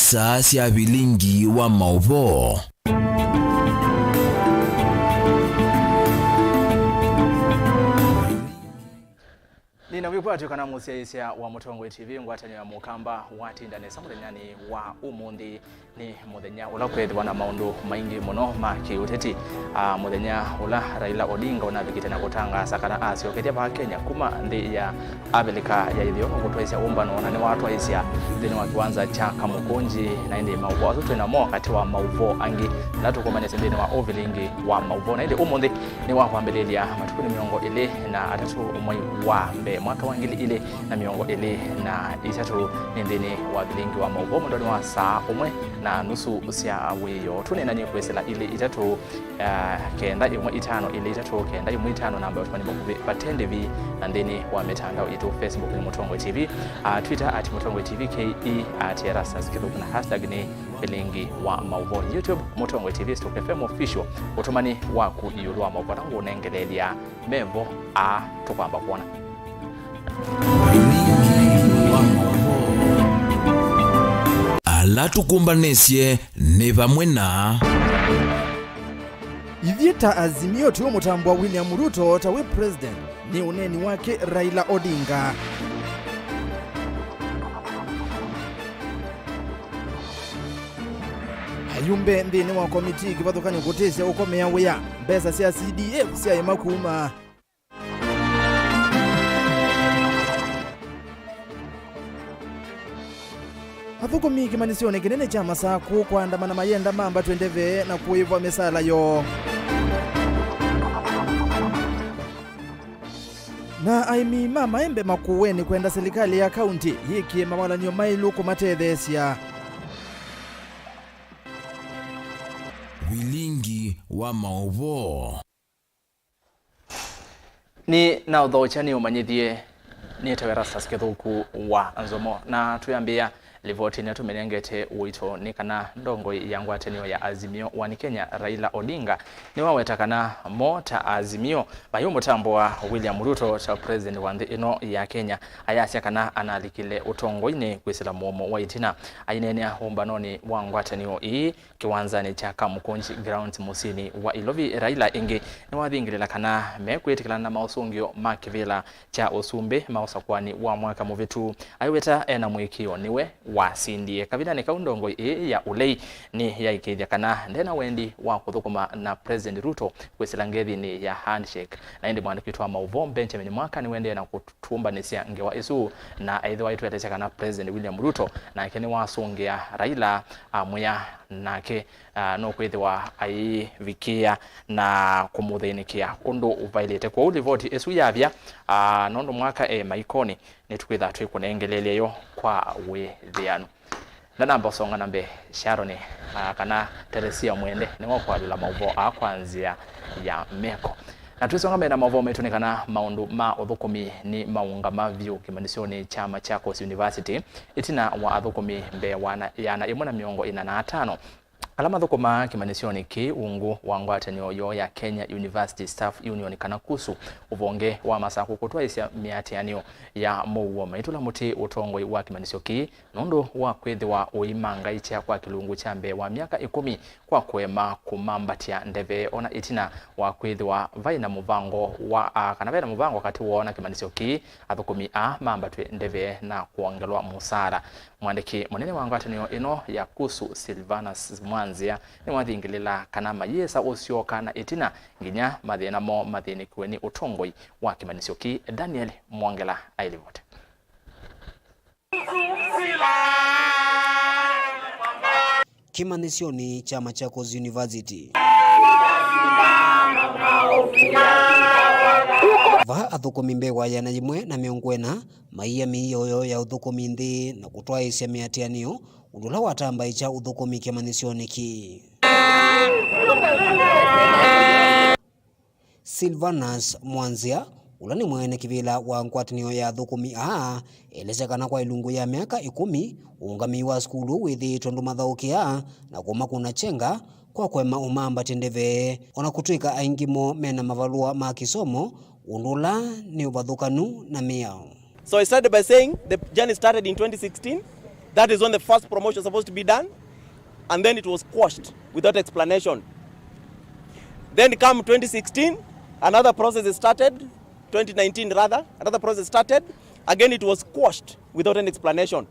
isa cia Vilingi wa Mauvoo. Nina wipatu kana museisia wa Mutongo TV ngwatani ya mukamba watinda ne samulenyani wa umundi ni muthenya ula kwethwa na maundu maingi muno maki uteti muthenya ula Raila Odinga unabikite na gutangasa kana acioketia ba Kenya kuma ndi ya Amerika ya ithio gutwaisya umbano na ni watu aisia thini wa kiwanza cha Kamukunji na indi Mauvoo azo twina mo kati wa Mauvoo angi na tukomanese ndini wa Vilingi wa Mauvoo na indi umundi ni wa kwambelelia matukuni miongo ile na atatu umwe wa mbe mwaka wa ngili ile na miongo ile na itatu ndini wa Vilingi wa Mauvoo mundoni wa saa umwe na nusu cia wiyo tunena nye kwesela ile itatu kenda imwe itano ile itatu kenda imwe itano namba utmani batende vi na ndini wa mitandao itu Facebook ni Mutongo TV, Twitter @Mutongo TV KE @ERASTUS na hashtag ni Vilingi wa Mauvoo, YouTube Mutongo TV Stoke FM official utumani wa kuyulwa Mauvoo tangu unengelelia mevo tukwamba kuona ala tukumbanesye ne bamwe na Ivyeta azimio tiyo mutambua William Ruto tawe president ni uneni wake Raila Odinga. Ayumbe ndini wa komiti kivathukani kutesya ukomea wea mbesa cia CDF cia imakuma. Athukumi kimanisione kinene cha masaku kuandamana mayenda mamba twendeve na kuivwa misala yo. Na aimi mama embe makuweni kwenda serikali ya kaunti hiki mawala nyo mailu kumatethesia. Vilingi wa Mauvoo ni na udhochani umanyithie ni ERASTUS kithuku wa NZOMO na tuyambia livoti ni tumenengete uito ni kana ndongo ya ngwatanio ya azimio wa Kenya Raila Odinga ni waweta kana mota azimio bayo mutambo wa William Ruto cha president wa ino ya Kenya ayasya kana analikile utongoine kwisila muomo wa itina ainenea umbanoni wa ngwatanio ii kiwanzani cha Kamukunji ground musini wa Ilovi. Raila ingi ni wathingilila kana mekwitikila na mausungio makivila cha usumbe mausakwani wa mwaka muvitu aiweta ena mwikio niwe wasindie kavina ni kaundongo ya ulei ni ya ikithia kana ndena wendi wa kuthukuma na President Ruto kwisila ngethi ni ya handshake na indi mwandikitwa wa Mauvoo Benjamin mwaka ni wende na kutumba nisia ngewa isu na aidhiwa itu yatesha kana President William Ruto na ikeni wasungia Raila muya nake no kwithiwa ai vikia na kumuthinikia undu uvailite kwa ulivoti isu yavya nondo mwaka maikoni nitukwitha twikunengelele yo kwa withiano na namba songa nambe Sharon kana Teresia mwende ni wakwalula Mauvoo akwanzia ya meko na tuisonga mena Mauvoo metunikana maundu ma uthukumi ni maunga mavyu kimanisioni chama chako University itina wa athukumi mbe wana yana imuna miongo ina na 5 alama thukuma kimanisioni ki ungu wa ngwatanio yo ya Kenya University Staff Union kana kusu uvonge wa masaku kutwa isia miatianio ya Mauvoo maitula muti utongoi wa kimanisio ki nondo wa kwithiwa uimanga itia kwa kilungu cha mbe wa miaka 10 kwa kwema kumambatia ndeve ona itina wa kwithiwa vaina muvango wa kana vaina muvango kati wona kimanisio ki athukumi mambatwe ndeve na kuongelwa musara. Mwandiki munene wa ngwatanio ino ya kusu Silvanus Mwanzia ni wathingilila kana mayesa usioka na itina nginya mathina mo mathini kweni utongoi wa kimanisio ki. Daniel Mwangela ailivote. Kimanisioni chama chako University va athukumi mbewa yana imwe na miongwena maia miyoyo ya uthukumi nthi na kutwa isya miatianio undula watamba icha uthukumi kimanisioni ki. Silvanus Mwanzia ulani mwene kivila wa ngwatanio ya thukumi elezekana kwa ilungu ya miaka 10 ungami wa skulu withi tondu mathaukia na kuma kuna chenga kwa kwema umamba tendeve ona kutwika aingimo mena mavalua ma kisomo undula ni ubathukanu na miao. So I started by saying the journey started in 2016. That is when the first promotion was supposed to be done, and then it was quashed without explanation. Then come 2016, another process is started, 2019 rather, another process started. Again, it was quashed without an explanation.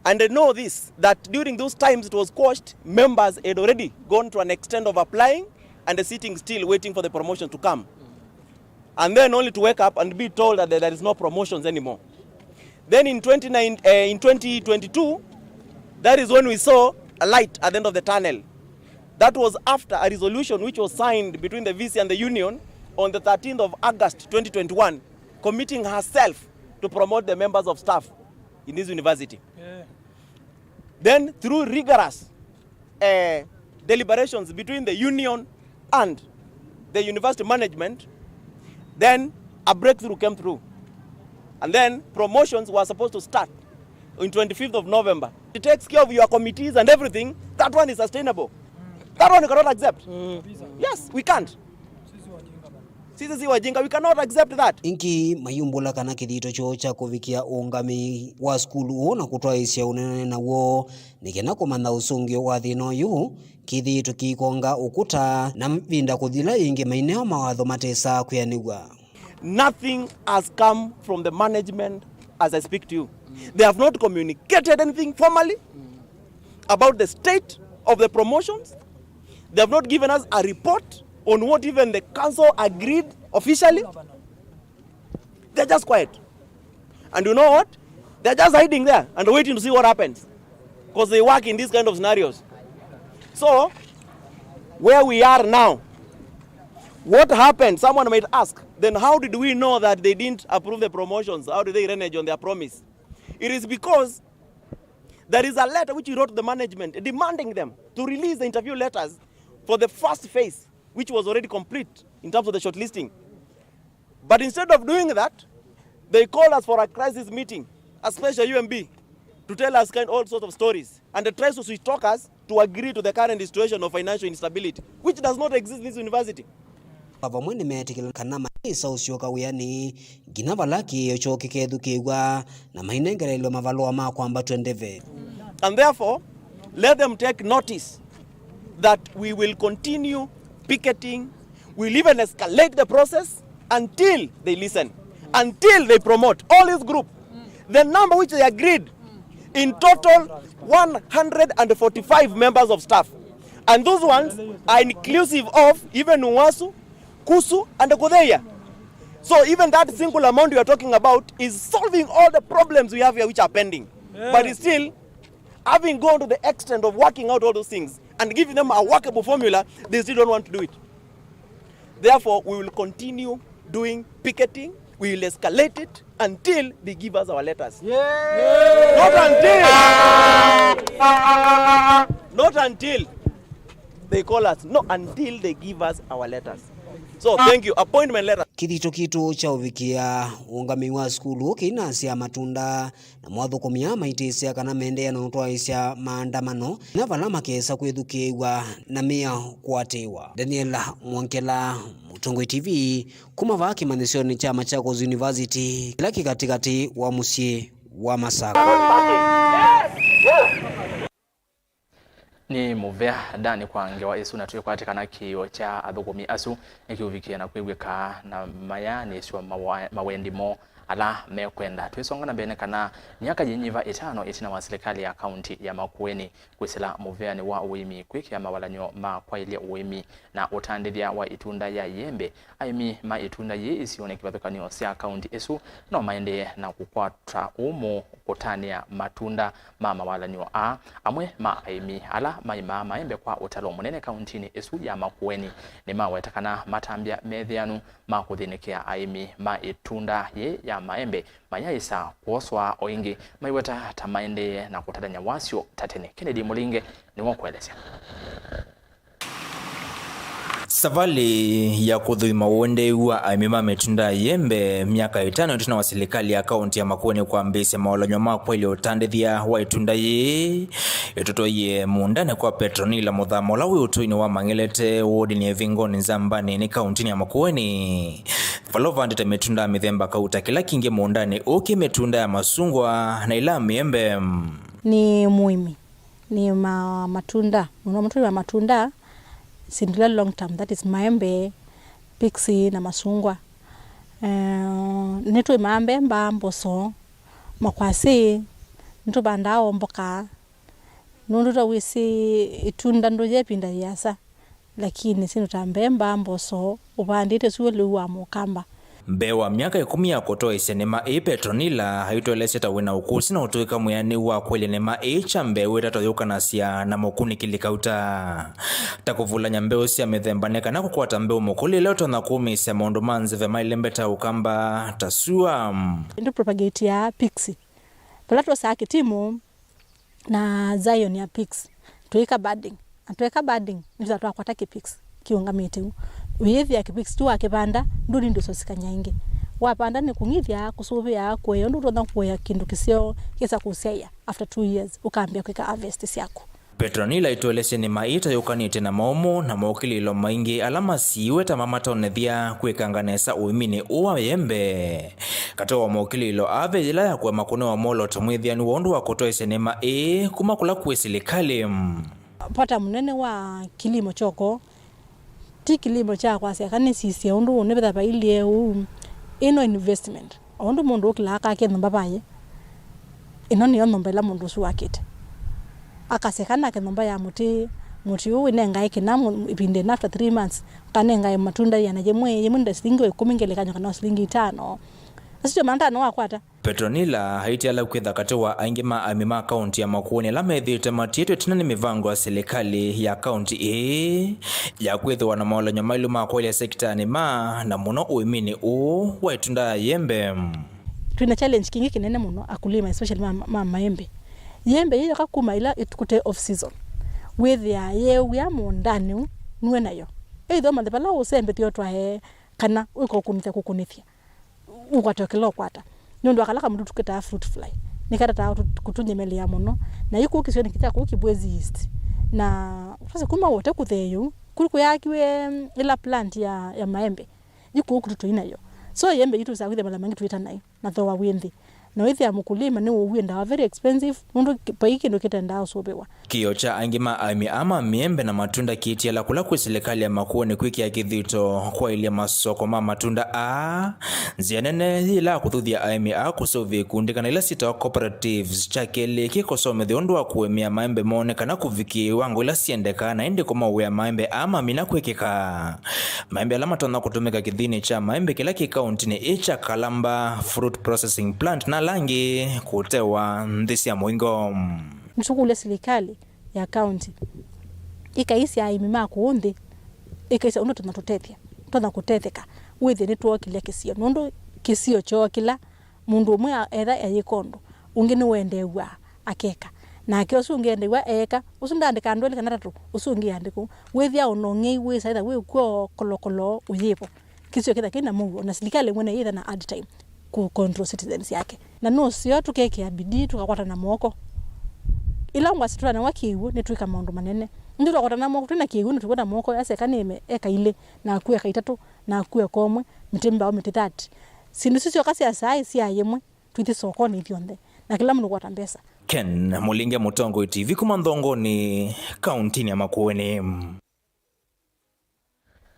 And I know this, that during those times it was quashed, members had already gone to an extent of applying and sitting still waiting for the promotion to come. And then only to wake up and be told that there is no promotions anymore. Then in 2022, that is when we saw a light at the end of the tunnel. That was after a resolution which was signed between the VC and the union on the 13th of August 2021, committing herself to promote the members of staff in this university. Yeah. Then through rigorous deliberations between the union and the university management, then a breakthrough came through. And then promotions were supposed to start on 25th of November. It takes care of your committees and everything. That one is sustainable. That one you cannot accept. Yes, we can't. Sisi wajinga, we cannot accept that. Inki mayumbula kana kithito cho cha kuvikia ungami wa skulu na kutoa isia unene na wo nikena komanda usungio wa thino yu kithito kikonga ukuta na mpinda kuthila ingi maineo mawatho matesa kuyanigwa. Nothing has come from the management as I speak to you. They have not communicated anything formally about the state of the promotions. They have not given us a report on what even the council agreed officially. They're just quiet. And you know what? They're just hiding there and waiting to see what happens. Because they work in these kind of scenarios. So, where we are now, what happened? Someone might ask, then how did we know that they didn't approve the promotions? How did they renege on their promise? It is because there is a letter which we wrote to the management demanding them to release the interview letters for the first phase, which was already complete in terms of the shortlisting. But instead of doing that, they called us for a crisis meeting, a special UMB, to tell us all sorts of stories. And they tried to switch talk us to agree to the current situation of financial instability, which does not exist in this university. Pavamwene metikila kanama isa usioka uyani ginavalaki yochoke kedu kiwa na mainengere ilo mavalo ama kwamba tuendeve. And therefore, let them take notice that we will continue picketing, we'll even escalate the process until they listen, until they promote all this group. The number which they agreed, in total 145 members of staff. And those ones are inclusive of even Uwasu, Kusu and Kodeya. So even that single amount you are talking about is solving all the problems we have here which are pending. Yeah. But it's still, having gone to the extent of working out all those things and giving them a workable formula, they still don't want to do it. Therefore, we will continue doing picketing. We will escalate it until they give us our letters. Yeah. Not until they call us. No, until they give us our letters. So thank you. Appointment letter. Kithito cha uvikia ungami wa skulu kinasia matunda na mwathukumia maitisia kana mende na utwaisya maandamano na valama kesa kwithukiwa na mia kwatewa. Daniel Mwankela, Mutongoi TV, kumava kimanisioni cha Machakos University laki katikati wa musie wa Masaka. Ni muvea dani kwa ngewa isu na tuwe kwa atikana kiyo cha athugumi asu ikiuvikia na kuiweka na maya ni iswa mawendi mo ala mekwenda tuisonga na bene kana miaka jinyiva 5 itina wa serikali ya kaunti ya Makueni kwisila muvea ni wa uimi kwiki ya mawalanyo ma kwa ile uimi na utandithia wa itunda ya yembe aimi ma itunda ye isione kibathukanio sia kaunti isu no maende na kukwata umo kutania matunda ma mawalanyo a amwe ma aimi ala maima maembe kwa utalo munene kauntini isu ya Makueni ni mawetakana matambia methianu ma kuthinikia aimi ma itunda ye ya maembe mayaisa kuoswa oingi maiweta tamaende na kutadanya wasio tatene. Kennedy Mulinge ni wakuelezea. Savali ya kudhuima uonde wa aimima metunda yembe miaka 5 tuna wa serikali ya kaunti ya Makueni kwa mbisi ya mawalanyo makwa ili utandithia wa itunda ye yototo ye muundane kwa Petronila Muthamola utuini wa mangelete wodi ni vingoni Zambani ni kaunti ya Makueni valovandite metunda mithemba kauta kila kingi muundani uki metunda ya masungwa na ila miembe ni muimi ni matunda matunda ya matunda sindula long term, that is maembe, pixi na masungwa. Nitu maembe mboso makwasi nitu bandao mboka nundu wisi itunda ndoje pinda yasa lakini sinu tambemba mboso ubandite suwe wa mukamba. Mbewa miaka 10 ya kotoa isenema Petronila haitoleseta wina ukusi na utuika muyani wa kweli nema chambewe tatoyoka nasia na mokuni kilikauta. Takuvulanya mbeo siya mithembaneka na kukwata mbeo mokuli leo tona kumi siya maundu manzive mailembeta ukamba tasua. Ndu propagate ya pixi. Palato saaki timu na Zion ya pixi. Tuika budding. Tuika budding. Nisa tuwa kwa taki pixi. Kiunga mitimu. Uyethi ya kipiksi tuwa kipanda, nduri ndo sosika nyange. Wapanda ni kungithia, kusubia, kwe, ndu ronda kwe kindu kisio, kisa kuseya, after 2 years, ukaambia kweka harvest siyaku. Petronila ituelese ni maita yukanite na Momo na mokililo maingi alama siwe tamamata onethia kwekanganesa uimini uwa yembe. Katoa mokililo ave ila ya kuwa makune wa molo tumwithia ni wondu wa kutoa isenema kumakula kuesilikali. Pata munene wa kilimo choko, kilimo cha kwa sekani sisi undu nebetha ba ilie ino investment undu mundu kilaka ke nomba baye ino ni nomba la mundu su akite akasekana ke nomba ya muti winenga ikina ipinde after 3 months kanenga matunda yana yemunda silingi 10 ngelekanya kana silingi 5 asio manda no akwata. Petronila haiti ala kwetha katewa aingima amima kaunti ya Makueni la methite matieto tina ni mivango ya serikali ya kaunti ya kwethwa na maola nyamailu makweli ya sekta ni na muno uimini wa itunda yembe. Tuna challenge kingi kinene muno akulima especially maembe. Yembe hiyo kakuma ila itukute off season. Wethia ya mundani nuwe nayo. Eitho mandepala usembe tiotwa kana uko kukunithia. Ukwatokelo kwata nyondo akalaka mtu tuketa fruit fly nikata ta kutunyemelea muno na yuko kisio nikita ku kibwezi east na sasa kuma wote kutheyo kuliko yakiwe ila plant ya maembe yuko kututoina yo so yembe yitu za kwithe mala mangi tuita nayo na thowa windi na withi ya mkulima ni uwenda very expensive ndo paiki ndo kitenda usobewa kiocha angima ama miembe na matunda kiti ala kula serikali ya Makueni kwiki ya kithito kwa ile masoko matunda zianene ila kuthuthia kusovi kundika ila sita cooperatives chakele kikosome thiondu wa kuemia maembe mone kana kuviki wangu ila siendeka na indi kuma uya maembe ama mina kwekeka maembe ala matona kutumika kithini cha maembe kila kikaunti ni Kalamba Fruit Processing Plant na langi kutewa ndisi ya mwingo. Mshukule serikali ya county ikaisi aimima kuundi ikaisa uno tunatutethia tunakutetheka withi ni tuo kile kisio nondo kisio cho kila mundu umwe etha yikondo ungini wendewa akeka na akio sungendewa eka usundandika ndwele kana tatu usungi andiko withi ono ngei we saida we kwa kolokolo uyepo kisio kitha kina Mauvoo na serikali mwene either na add time ku control citizens yake na no sio tukeke ya bidii tukakwata na moko ila ngwasitura na wakiwu ni tuika maundu manene ndio tukakwata na moko tuna kiwu ni tukwata moko ase kanime eka ile na akuya kaitatu na akuya komwe mitimba au mitithati sindu sisi wakasi ya sai si ayemwe twiti sokoni ithionde na kila mundu kwata mbesa. Ken Mulinge Mutongo TV kumandongo ni kaunti ya Makueni.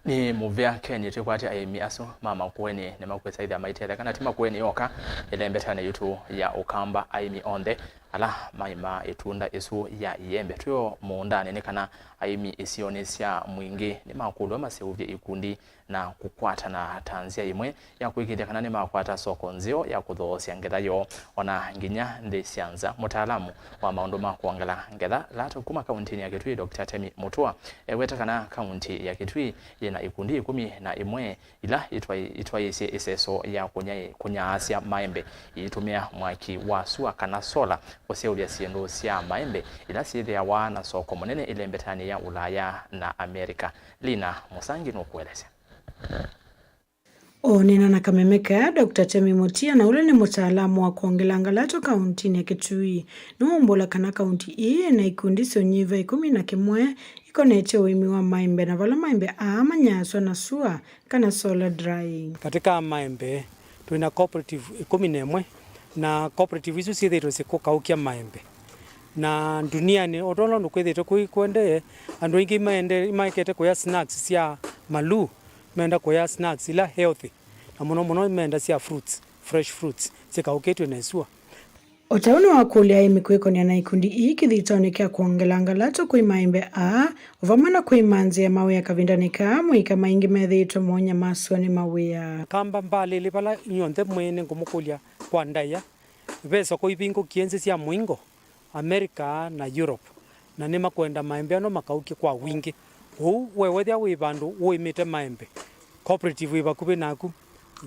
Ni muvya Kenya tukwati aimi aso mama Makueni ne makwesa idha maitele kana tima Makueni yoka ile mbetana yutu ya ukamba aimi onde ala maima itunda isu ya yembe tuyo muundane ne kana aimi isionesya mwingi ni makulu amaseuvye ikundi na kukwata na tanzia imwe ya kuikithia kana ni makwata soko nzio ya kuthosya ngethayo ona nginya ndisianza mutaalamu wa maundu ma kuangala ngetha lato kuma kaunti ya Kitui Dr. Temi Mutua weta kana kaunti ya Kitui na ikundi 11 ila itwaise iseso ya kunyaasya maembe itumia mwaki wa sua kana sola kuseulia siendo sia maembe ila sithi ya wana soko monene ile mbetani ya Ulaya na Amerika. Lina Musangi no kueleza. Onena na kamemeka Dr. Temi Mutia na ule ni mutaalamu wa kuongelanga lato kaunti ya Kitui. Nuombola kana kaunti hii na ikundi sonyiva 11 iko nete uimi wa maembe na vala maembe ama nyaswa na sua kana solar drying. Katika maembe tuina cooperative 11 na cooperative hizo siethitwo sikukaukia maembe. Na duniani otola nukwithitwo kuikwende andu ingi maikete kuya snacks cia malu menda kuya snacks ila healthy na muno menda cia fruits, fresh fruits zikauketwe na isua. Otauni wa kulia imikweko ni na ikundi hii kithitaonekea kuongelanga lato kui maembe uvamana kui manzi ya mawe ya kavindanika mwika maingi methitwo monya maswa ni mawea. Kamba mbali libala nyonde mwene ngumukulia kwa ndaya beso ko ibingo kienzi cia mwingo America na Europe na nima kwenda maembe ano makauki kwa wingi wewe thia wi bandu uimite maembe cooperative ibakubi naku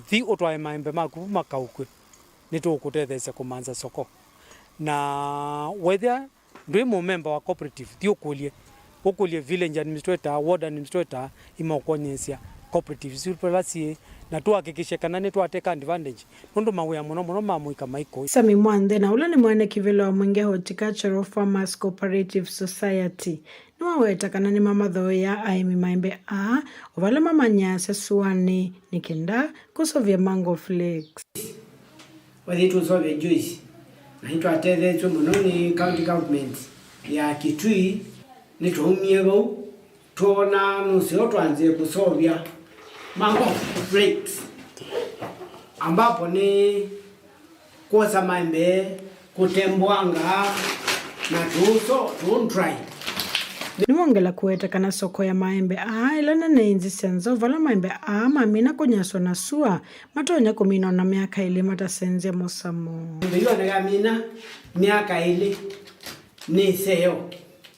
thi utwae maembe maku makaukwe nitukutethese kumanza soko na whether ndwi mu member wa cooperative thi ukulie village administrator ward administrator imokonyesya cooperative zipelasi na tuhakikishe kana ni twateka advantage nundu mawea muno mamuika maiko. Sami Mwande na ule ni mwene kivilo wa Mwinge Horticultural Farmers Cooperative Society niwaweta kana ni mama thoya aimi maembe uvala mama nyasa suani nikenda kusovya mango flakes. Waditu sove juice na hito atethetu muno ni county government ya Kitui ni tuhumie bau tuona nusio tuanzie kusovya mango flakes ambapo ni kuosa maembe kutembwanga na tuntry. Niwongela kuweta kana soko ya maembe ilana na inzi senzo vala maembe mamina kunyaswa na sua matonya kumina na miaka ili matasenze mosamo. Ndiyo na mina miaka ili ni seyo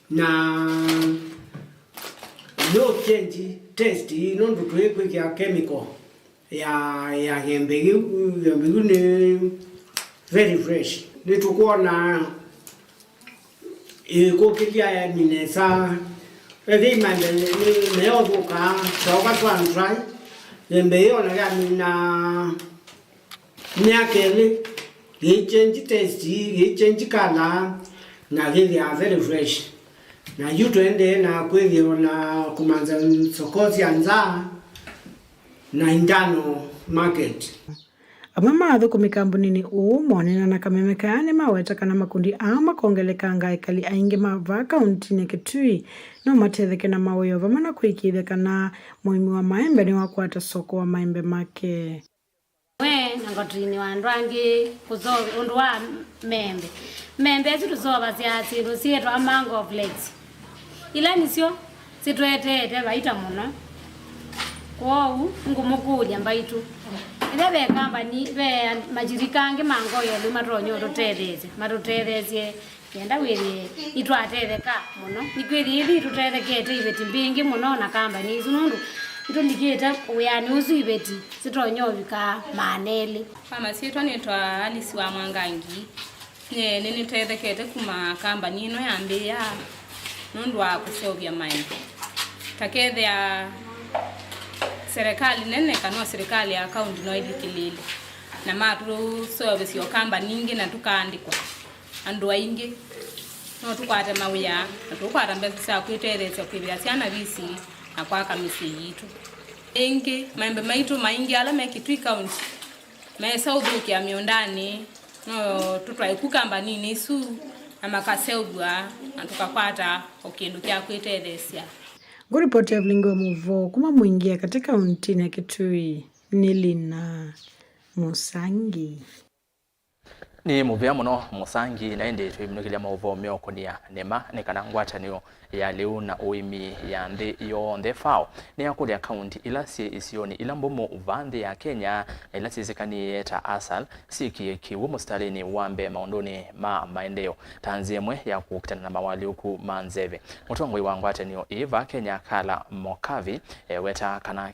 na no change taste nondu tuwekwe kia chemical ya hembegu ni very fresh. Nitukuwa na ikokilia ya minesa evi mande ni meobuka toka twantrai lembeyo na mina miakele change taste change color na really are very fresh na yuto ende na kweli na kumanza sokozi anza na indano market. Amama adho kumikambunini mwanena na kamemekane maweta kana makundi kongelekanga ekali ainge mava kaunti ya Kitui no matetheke na maweyo vamana kuikithe kana muimi wa maembe ni wakwata soko wa maembe make. We ngotrini wandwangi kuzoa undu wa membe zituzoba ziatiro sietwa mango flakes ila nisio sitwetete baita muno kwou ngumukuja mbaitu ebe kamba ni be majirikange mango yelu matonyo tutetheze yenda wiri itwatetheka muno nikwiri ithi tutethekete ibeti mbingi muno na kamba ni zunundu itulikita uyani uzu ibeti sitonyovika maneli kama sitwa nitwa Alice wa Mwangangi nini tethekete kuma kamba nino yambia nundu wa kusovya maembe takethea serikali nene kanwa serikali ya kaunti no ilikilile na matu service yo kamba ningi na tukaandikwa andu aingi no tukwata mawia na tukwata mbesa sa kwitereza kwibya cyana bisi na kwa kamisi yitu ingi maembe maitu maingi ala mekitwi county mesa ubuki ya miondani no tutwa ikukamba nini su na makaseudwa na tukakwata okindu kya kwitereza. Guripoti ya Vilingi wa Mauvoo kuma mwingia katika kaunti ya Kitui Nilina Musangi. Ni muvya muno Musangi na ende tuimunukilia Mauvoo myokonia nema nekana ngwatanio ya liu na uimi ya nthi yonthe fao ni yakulia kaunti ilasi isioni ilambomo uvandhi ya Kenya na ilasi zikanie ta asal siki kiwu mustalini wambe maondoni maendeleo tanzie mwe ya kukutana na mawali huku manzeve mutongwe wa ngwatanio iva Kenya kala mokavi weta kana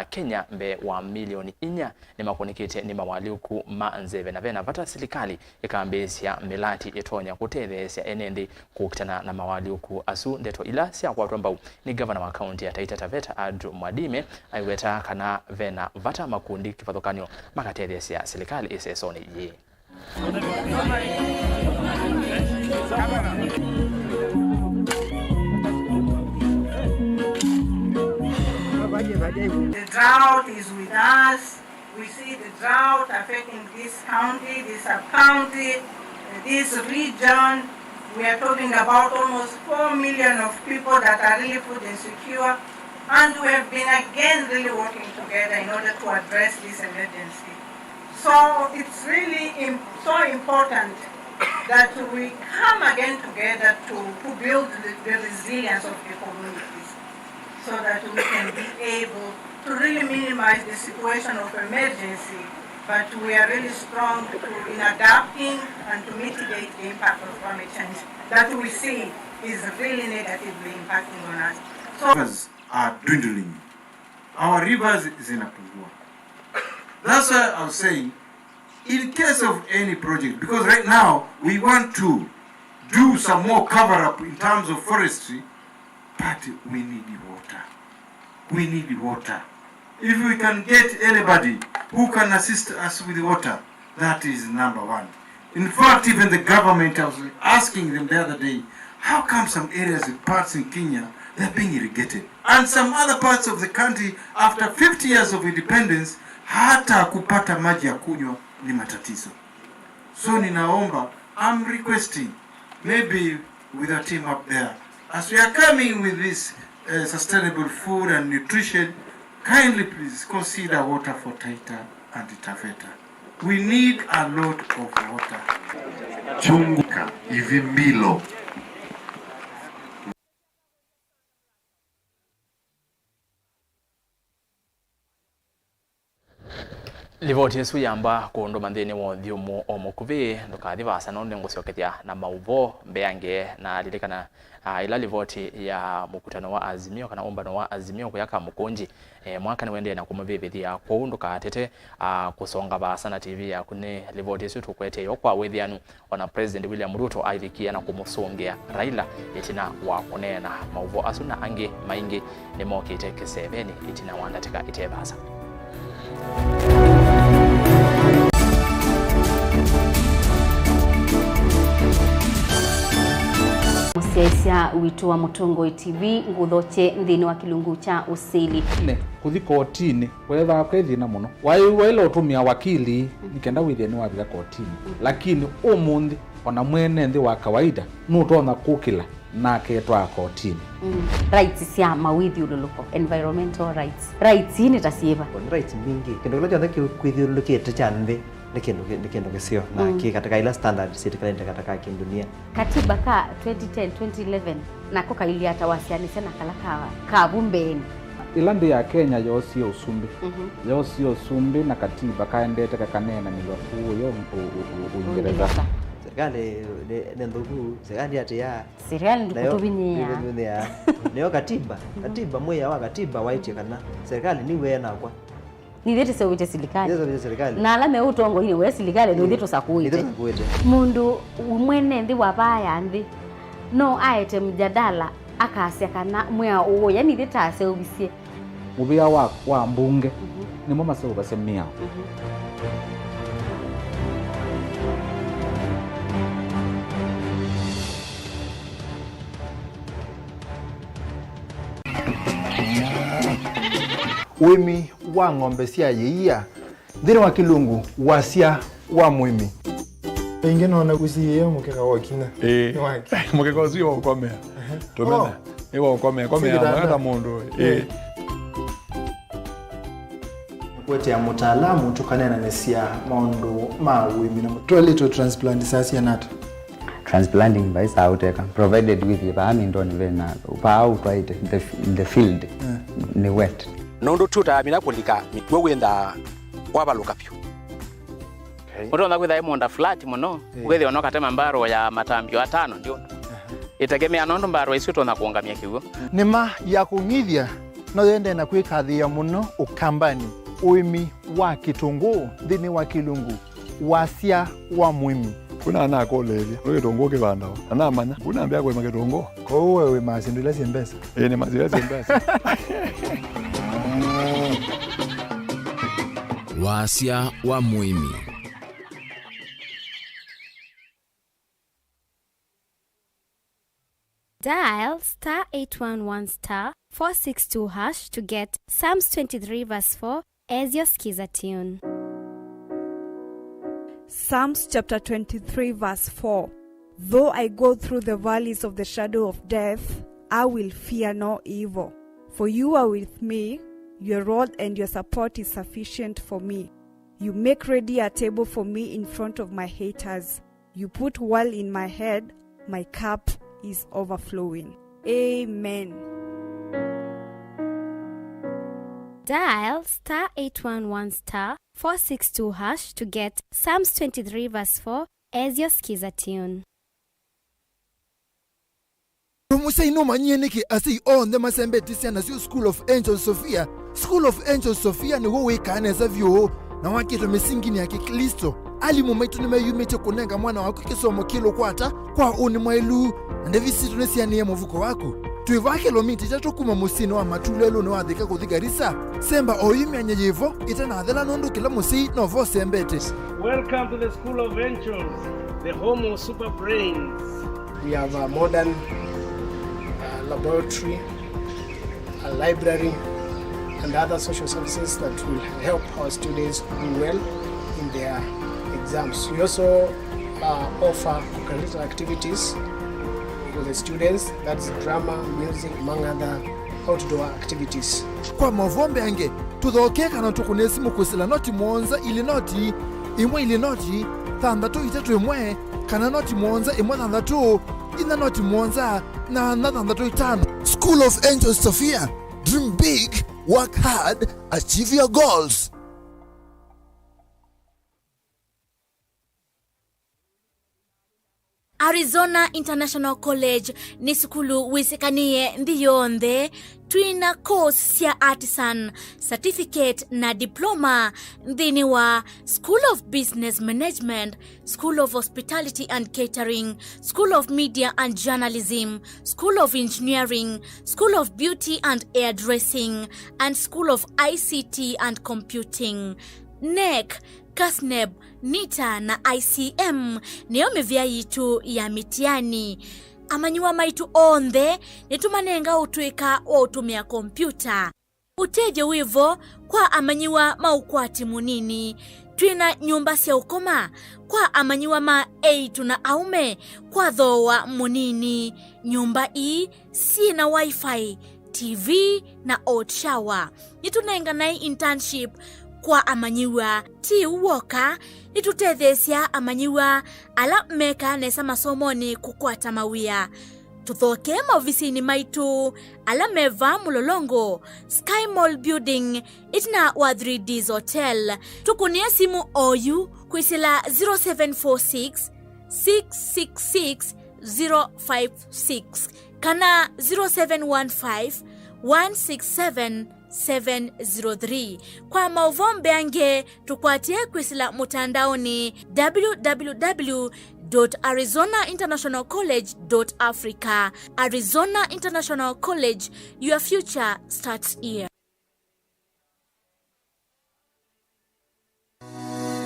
Kenya mbe wa milioni 4 ni makonikite ni mawali huku manzeve na vena vata kata serikali ikambisia milati itonya kutethesia enendi kukitana na mawali uku asu ndeto ila sia kwa mbau ni governor wa county ya Taita Taveta Andrew Mwadime aiweta kana vena vata makundi kifathokanyo makatethesia serikali isesoni ye. The drought is with us. We see the drought affecting this county, this sub-county, this region. We are talking about almost 4 million of people that are really food insecure. And we have been again really working together in order to address this emergency. So it's really so important that we come again together to build the resilience of the communities so that we can be able to really minimize the situation of emergency. But we are really strong in adapting and to mitigate the impact of climate change that we see is really negatively impacting on us. So rivers are dwindling. Our rivers is in a pool. That's why I was saying, in case of any project, because right now we want to do some more cover-up in terms of forestry, but we need water. We need water. If we can get anybody who can assist us with water, that is number one. In fact, even the government, I was asking them the other day, how come some areas, parts in Kenya, they're being irrigated? And some other parts of the country, after 50 years of independence, hata kupata maji ya kunywa ni matatizo. So ninaomba, I'm requesting, maybe with a team up there, as we are coming with this sustainable food and nutrition, kindly please consider water for Taita and Taveta. We need a lot of water. Chunguka Ivimbilo. Livoti yesu yamba kuondo mandhini wa dhiumu omokuvi ndukathi vasa nonde ngusokethia na Mauvoo mbeange na lilikana ila livoti ya mkutano wa Azimio kana umbano wa Azimio kuyaka mukunji mwaka ni wende na kumuvivithia kwa unduka tete kusonga vasa na TV ya kune livoti yesu tukwete yokwa wethianu wana President William Ruto aithikia na kumusongea Raila itina wa kunena Mauvoo asuna ange maingi ni mokite kiseveni itina wandateka itebasa. Musiaisia wito wa Mutongo TV nguthoche nthini wa kilungu cha usili ne kuthi kotini wetha kwethina muno wailo utumia wakili nikenda withia ni wathia kotini lakini umuthi ona mwene nthi wa kawaida nutona kukila na ketwa kotini rights cia mawithiuluko environmental rights ni tasiva rights mingi kendo kila jonde kwithiulukite cha nthi ni kendo kisio na katika ila standard serikali katika dunia. Katiba ka 2010 2011 nako kaili atawasiani sana kala kabumbeni ilandi ya Kenya yosio usumbi yosio usumbi na katiba kaendete kakanena niwafu yo Uingereza serikali ndugu serikali ati ya serikali ndukutubinia leo katiba moya wa katiba waite kana serikali ni wena kwa ni thete se wite serikali na alame utongo ni we serikali ni thete sakuite mundu mwene ndi wabaya ndi no aite mjadala akasya kana mwa uwo yani thete ase ubisie mubia wa mbunge ni mama se ubasemia wimi wa ng'ombe cia yeia thini wa kilungu wasia wa mwimi ingi nona guciye mukeka wakina ni waki mukeka ucio ukomea tumena iwo ukomea mwana mundu kwete ya mutaalamu tukanena nesia maundu ma wimi na toilet transplant sasa nato transplanting by sauteka provided with ibami ndoni vena upau twaite in the field ni wet nondo tuta mina kulika mikwe wenda wabaluka pyo Muto na kwitha imonda flat muno wethi onoka tema mbaro ya matambio atano ndio itegemea nondo mbaro icio tona kuongamia kiugo nima ya kungithia no yende na kwikathia muno ukambani uimi wa kitunguu thini wa kilungu wasia wa muimi kuna anako leli lo kitongo ke banda ana manya kuna ambia kwa kitongo ko wewe masindile sembesa ni mazile sembesa wasia wa muimi. Dial *811*462# to get Psalms 23 verse 4 as your skiza tune. Psalms chapter 23 verse 4. Though I go through the valleys of the shadow of death, I will fear no evil. For you are with me, your rod and your support is sufficient for me. You make ready a table for me in front of my haters. You put oil in my head, my cup is overflowing. Amen. Dial *811*462# to get Psalms 23 verse 4 as your skiza tune. Musai no manyeneke asi on the masembe tisiana School of Angels Sophia. School of Angels Sophia ni wewe kaneza vyo na wakito mesingini ya Kristo. Ali mumaitu ni mayumete kunenga mwana wako kisomo kilo kwata kwa oni mwailu ndevi situ nesiani ya mvuko wako. Tuivake lomiti chato kuma musino wa matulelo na wadhika kuthigarisa. Semba oyumi anyejevo itana adhela nondo kila musi na vo sembete. Welcome to the School of Angels, the home of super brains. We have a modern laboratory, a library, and other social services that will help our students do well in their exams. We also offer curricular activities for the students, that's drama, music, among other outdoor activities. Kwa mavombe ange, tudhokeka na tukunesi mukusila noti mwonza ili noti, imwe ili noti, thandatu itatu imwe, kana noti mwonza imwe thandatu, ina noti mwonza, na thandatu itano. School of Angels Sophia, dream big, work hard, achieve your goals. Arizona International College ni skulu wisikanie ndiyonde twina course ya artisan certificate na diploma ndini wa School of Business Management, School of Hospitality and Catering, School of Media and Journalism, School of Engineering, School of Beauty and Hairdressing, and School of ICT and Computing. NEC, KASNEB, NITA na ICM niyo mivya yitu ya mitiani. Amanyuwa maitu onde nitumanenga utuika wa utumia kompyuta. Uteje wivo kwa amanyuwa maukwati munini. Twina nyumba siya ukoma kwa amanyuwa ma eitu na aume kwa dhowa munini. Nyumba hii si na wifi, TV na hot shower. Nitunenga na internship kwa amanyiwa ti uwoka nitutethesia amanyiwa ala meka nesa masomoni kukwata mawia. Tuthoke maofisini maitu ala meva mulolongo Sky Mall Building itina wa 3Ds Hotel. Tukunia simu oyu kuisila 0746 666 056 kana 0715 167 703. Kwa mauvombe ange tukwatie kwisila mutandaoni www.arizonainternationalcollege.africa. Arizona International College, your future starts here.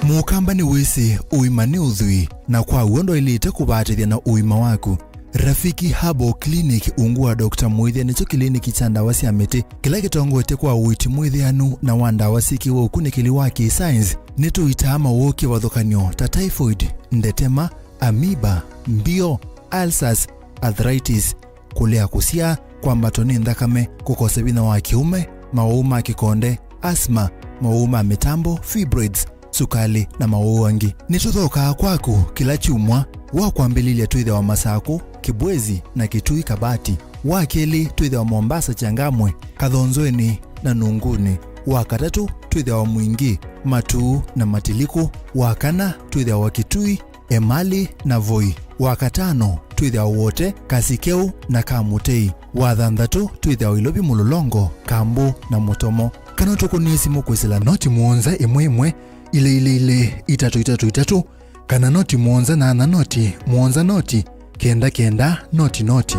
Mukamba ni wese uimani udhui na kwa uondo ilite kubatithia na uima waku. Rafiki Habo Clinic ungua Dr. Mwithia nicho kliniki cha ndawa cia miti kila kitongote kwa uiti mwithianu na wandawa siki wa ukunikili wa science nitu itama woke wathukanio ta typhoid, ndetema, amoeba, mbio, ulcers, arthritis, kulea kusia, kwambatoni ndakame, kukosa bina wa kiume, mauma kikonde, asthma, mauma mitambo, fibroids, sukali na mauangi. Nituthoka kwaku kila chumwa wa kwambililia tuithe wa Masako, Kibwezi na Kitui Kabati, wa keli tuithe wa Mombasa Changamwe, Kathonzweni na Nunguni, wa katatu tuithe wa Mwingi, Matuu na Matiliku, wa kana tuithe wa Kitui, Emali na Voi, wa katano tuithe wa wote Kasikeu na Kamutei, wa thanthatu tuithe wa Ilobi Mulolongo, Kambu na Mutomo. Kana tukunisi mukwisila noti muonza imwe ile 333 kana noti muonza na noti muonza noti kenda noti.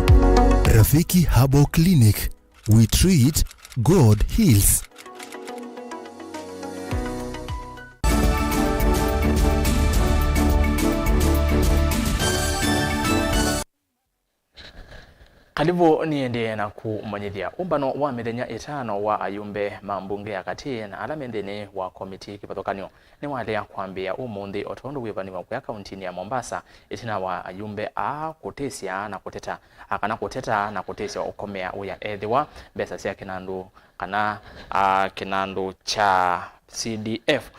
Rafiki Herbal Clinic, we treat, God heals. Karibu niende na kumanyithia umbano wa mithenya 5 wa ayumbe mambunge ya kati na alamendeni wa komiti kipathokanio ni wale kwambia umundi otondo wivaniwa kwa kaunti ya Mombasa itina wa ayumbe kutesia na kuteta akana kuteta na kutesia ukomea uya ethiwa besa cia kinandu kana kinandu cha CDF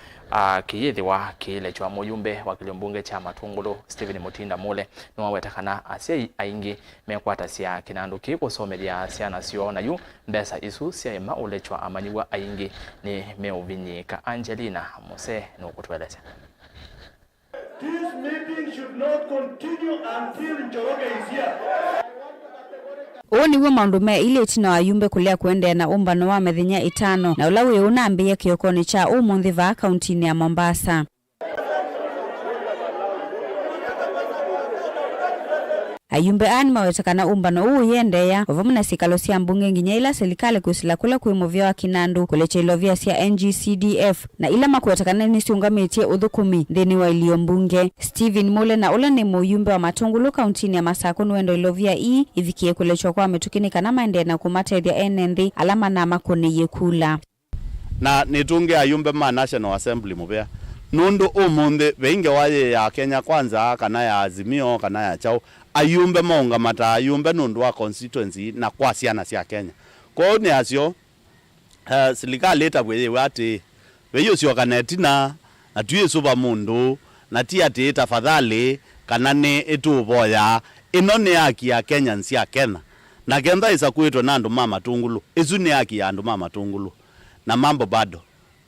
kiyithiwa kile chwa muyumbe wa kilimbunge cha Matungulu Stephen Mutinda Mule ni wawetakana asiai aingi mekwata cia kinandu kikusomeria ciana cio na yu mbesa isu cia maule chwa amanyiwa aingi ni meuvinyika. Angelina Mose no kutweleza. This meeting should not continue until Njoroge is here. Oni wa maundu me ile tina ayumbe kulea kuendea na umbano wa methenya 5 na ulawe unaambia kiokoni cha umuthi va kaunti ya Mombasa. Ayumbe ani mawetakana umbano uyendeya wavamuna sikalo sia mbunge nginya ila serikali kusila kula kuimovya wa kinandu kulecha ilovya sia NGCDF na ila makuwetakana nisi ungamitie udhukumi dheni wa ilio mbunge Stephen Mule na ula ni muyumbe wa Matungulu kauntini ya Masako nuendo ilovya ivikie kulecha kwa metukini kana maende na kumata ya NND alama na makone yekula na nitunge ayumbe ma National Assembly mubea nundu umundi veinge waye ya Kenya Kwanza kana ya Azimio kana ya Chao ayumbe maunga mata ayumbe nundu wa constituency na kwa siana cia Kenya kwa ni acio serikali etabwe wati weyo cio kanetina na tuye suba mundu na tia te tafadhali kana ne etuboya ino ni haki ya Kenya cia Kenya na kenda isa kuitwa na andu mama Matungulu isu ni haki ya andu mama Matungulu na mambo bado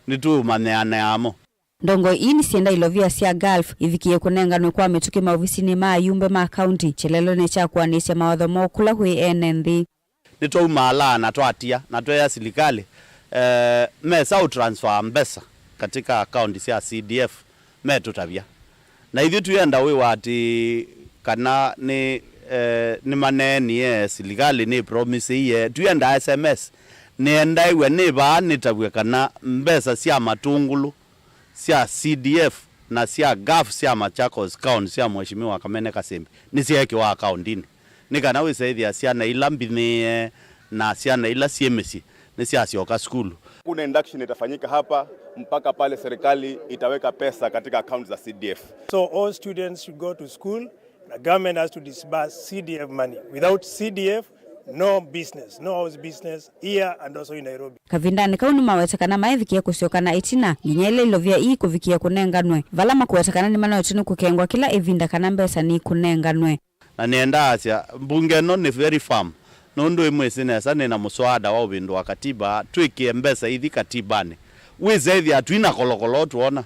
nitu maneane amo ndongo ini sienda ilovia sia Gulf ivikie kunenganwe kwa metuki maofisini ma ayumbe ma county chelelo ne cha kuanisha mawadho mokula hui NND nito umala na twatia na toya serikali mesa transfer mbesa katika account ya CDF metutabia na hivi tuyenda we wati kana ni maneni serikali ni promise ye tuyenda SMS nienda iwe ni ba nitabwe kana mbesa cia Matungulu cia CDF na cia GAF cia Machakos County cia mheshimiwa Kamene Kasembe ni cia ki wa accountini nikana wisaidia cia na ila mbini na cia na ila CMC ni cia sioka school. Kuna induction itafanyika hapa mpaka pale serikali itaweka pesa katika accounts za CDF. So all students should go to school. The government has to disburse CDF money. Without CDF, no business, no house business here and also in Nairobi. Kavindani kauni mawetakana maevikia kusiokana itina nginyele ilovya kuvikia kunenganwe vala makuwetakana ni mana yotinu kukengwa kila evinda kana mbesa ni kunenganwe na nienda asia mbunge no ni very firm nundu imwesine sana na muswada wa ubindu wa katiba tuikie mbesa ithi katibani wizethi atuina kolokolo tuona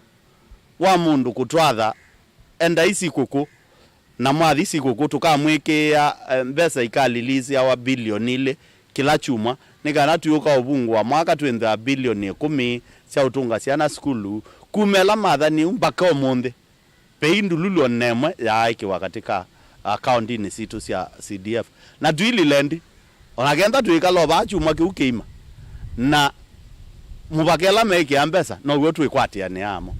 wa mundu kutwatha enda isi kuku na mwathi isi kuku tukamwekea mbesa ikalilisi ya bilioni ile kila chuma nikana tuyuka ubungu wa mwaka tuenda bilioni 10 cia utunga ciana skulu kumela mathani mpaka omonde peindu lulu nemwe ya ikiwa katika account ni situ cia CDF na tuili lendi onagenda tuikalo ba chuma kiukeima na mubakela meke ambesa no gwe tuikwatia ni amo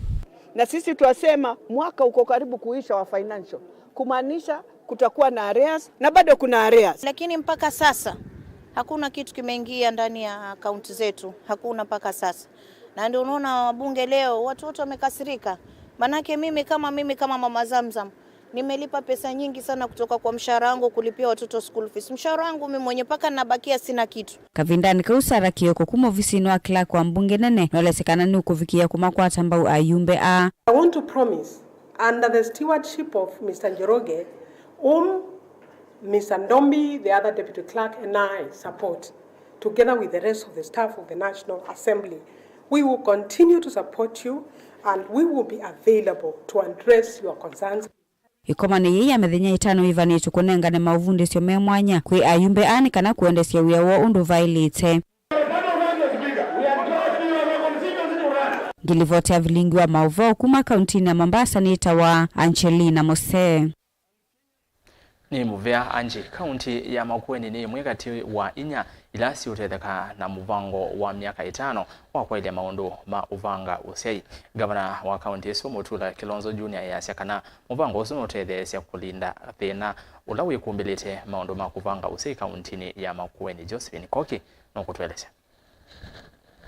na sisi tuasema mwaka uko karibu kuisha wa financial kumaanisha kutakuwa na arrears na bado kuna arrears, lakini mpaka sasa hakuna kitu kimeingia ndani ya akaunti zetu, hakuna mpaka sasa. Na ndio unaona wabunge leo watu wote wamekasirika. Manake mimi kama mama Zamzam nimelipa pesa nyingi sana kutoka kwa mshahara wangu kulipia watoto school fees. Mshahara wangu mimi mwenye paka nabakia sina kitu. Kavindani kausara kioko kuma ofisini wa clerk wa mbunge nene nolesekana ni ukuvikia kuma kwa tambau ayumbe I want to promise under the stewardship of Mr. Njoroge, Mr. Ndombi, the other deputy clerk, and I support, together with the rest of the staff of the National Assembly, we will continue to support you and we will be available to address your concerns. Ikomani yeye amethenya 5 ivani tukunengane mauvundi sio memwanya kwi ayumbe ani kana kuendesia wia wo undu violate Gilivotea Vilingi wa Mauvoo kuma kauntini ya Mombasa ni itawa Angelina Mose. Ni muvea anji kaunti ya Makueni ni mwekati wa inya ilasi utetheka na muvango wa miaka 5 wa kwaile maundu ma uvanga usei. Gavana wa kaunti NZOMO Kilonzo Junior yasyakana muvango usuno utethesya kulinda thina ula wikumbilite maundu ma kuvanga usei kauntini ya Makueni. Josephine Koki nokutwelesya.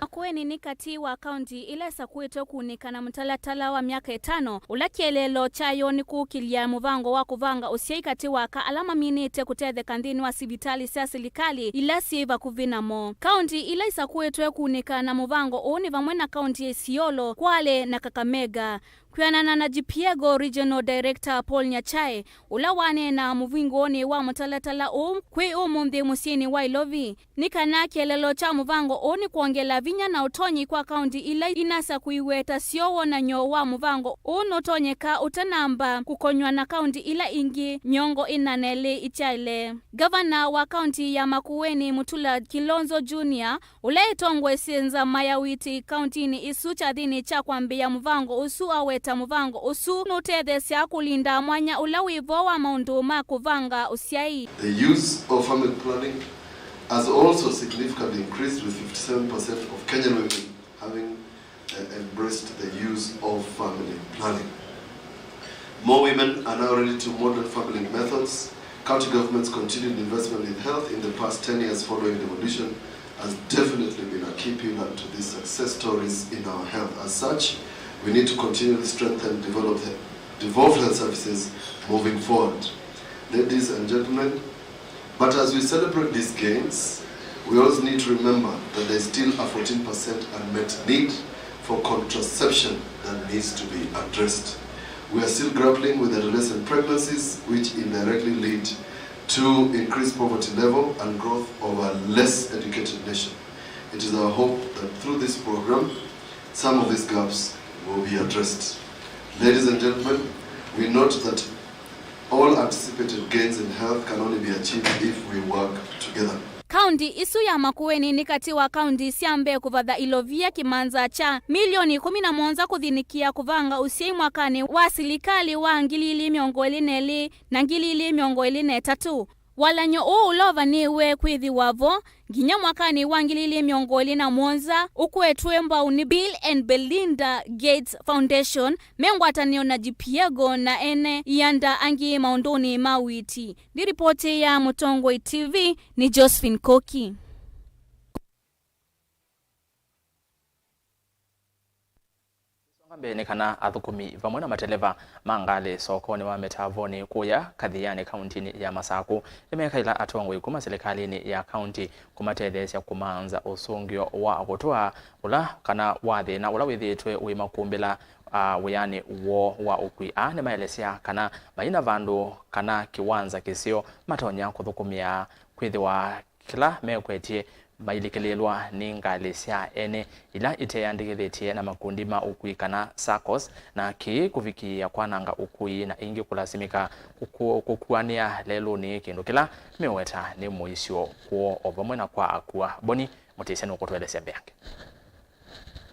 Makueni ni kati wa kaunti ile sakuito kunikana mtalatala wa miaka 5 ula kielelo chayo ni kukilia muvango wa kuvanga usiai kati waka alama minite kutethe kandini wa sibitali sia serikali ila siva kuvinamo. Kaunti ile sakuito kunikana muvango uni vamwe na kaunti ya Isiolo, Kwale na Kakamega. Kuyanana na Jipiego Regional Director Paul Nyachae ula wane na muvingoni wa mtalatala kwi umundi musini wa Ilovi nikana kielelo cha muvango oni kuongela vinya na utonyi kwa kaunti ila inasa kuiweta siowo na nyo wa muvango unotonyeka utanamba kukonywa na kaunti ila ingi nyongo inanele ichaile. Gavana wa kaunti ya Makueni Mutula Kilonzo Junior ula itongwe senza mayawiti kaunti ni isucha dhini cha kwambia muvango usu aweta muvango usu nutethesya kulinda mwanya ula wivo wa maundu ma kuvanga usiai. The use of family planning has also significantly increased, with 57% of Kenyan women having embraced the use of family planning. More women are now ready to model family methods. County government's continued investment in health in the past 10 years following devolution has definitely been a key pillar to these success stories in our health. As such, we need to continually strengthen and devolve health services moving forward. Ladies and gentlemen, but as we celebrate these gains, we also need to remember that there is still a 14% unmet need for contraception that needs to be addressed. We are still grappling with adolescent pregnancies, which indirectly lead to increased poverty level and growth of a less educated nation. It is our hope that through this program, some of these gaps will be addressed. Ladies and gentlemen, we note that all anticipated gains in health can only be achieved if we work together. Kaunti isu ya Makueni ni kati wa kaunti siambe kuvadha Ilovia kimanza cha milioni 11 kuthinikia kuvanga usiai mwakani wa serikali wa ngilili miongo 2 na ngilili miongo 3. Walanyo ulova niwe kwithi wavo nginya mwakani wa ngilili miongo 1 ukuetwemba uni Bill and Belinda Gates Foundation mengwatanio na Jipiego na ene yanda angi maundoni mawiti. Di ripoti ya Mutongoi TV ni Josephine Koki. Benekana athukumi vamwe na mateleva mangale sokoni wa metavoni kuya kadhiani kauntini ya Masaku limekaila atongwe kuma serikalini ya kaunti kumatethesya kumanza usungio wa kutoa ula kana wathi na ula withitwe wimakumbila wiyani wo wa ukwi ni maelesya kana maina vandu kana kiwanza kisio matonya kuthukumia kwithiwa kila mekwetie mailikililwa ni ngali cia ene ila iteyandikithetie na makundi ma ukui kana SACCOS na ki kuvikia kwananga ukui na ingi kulasimika kukuania lelo ni kindu kila meweta ni muisyo kuo ovamwe na kwa akua boni mutiseni ukutwelesya mbeange.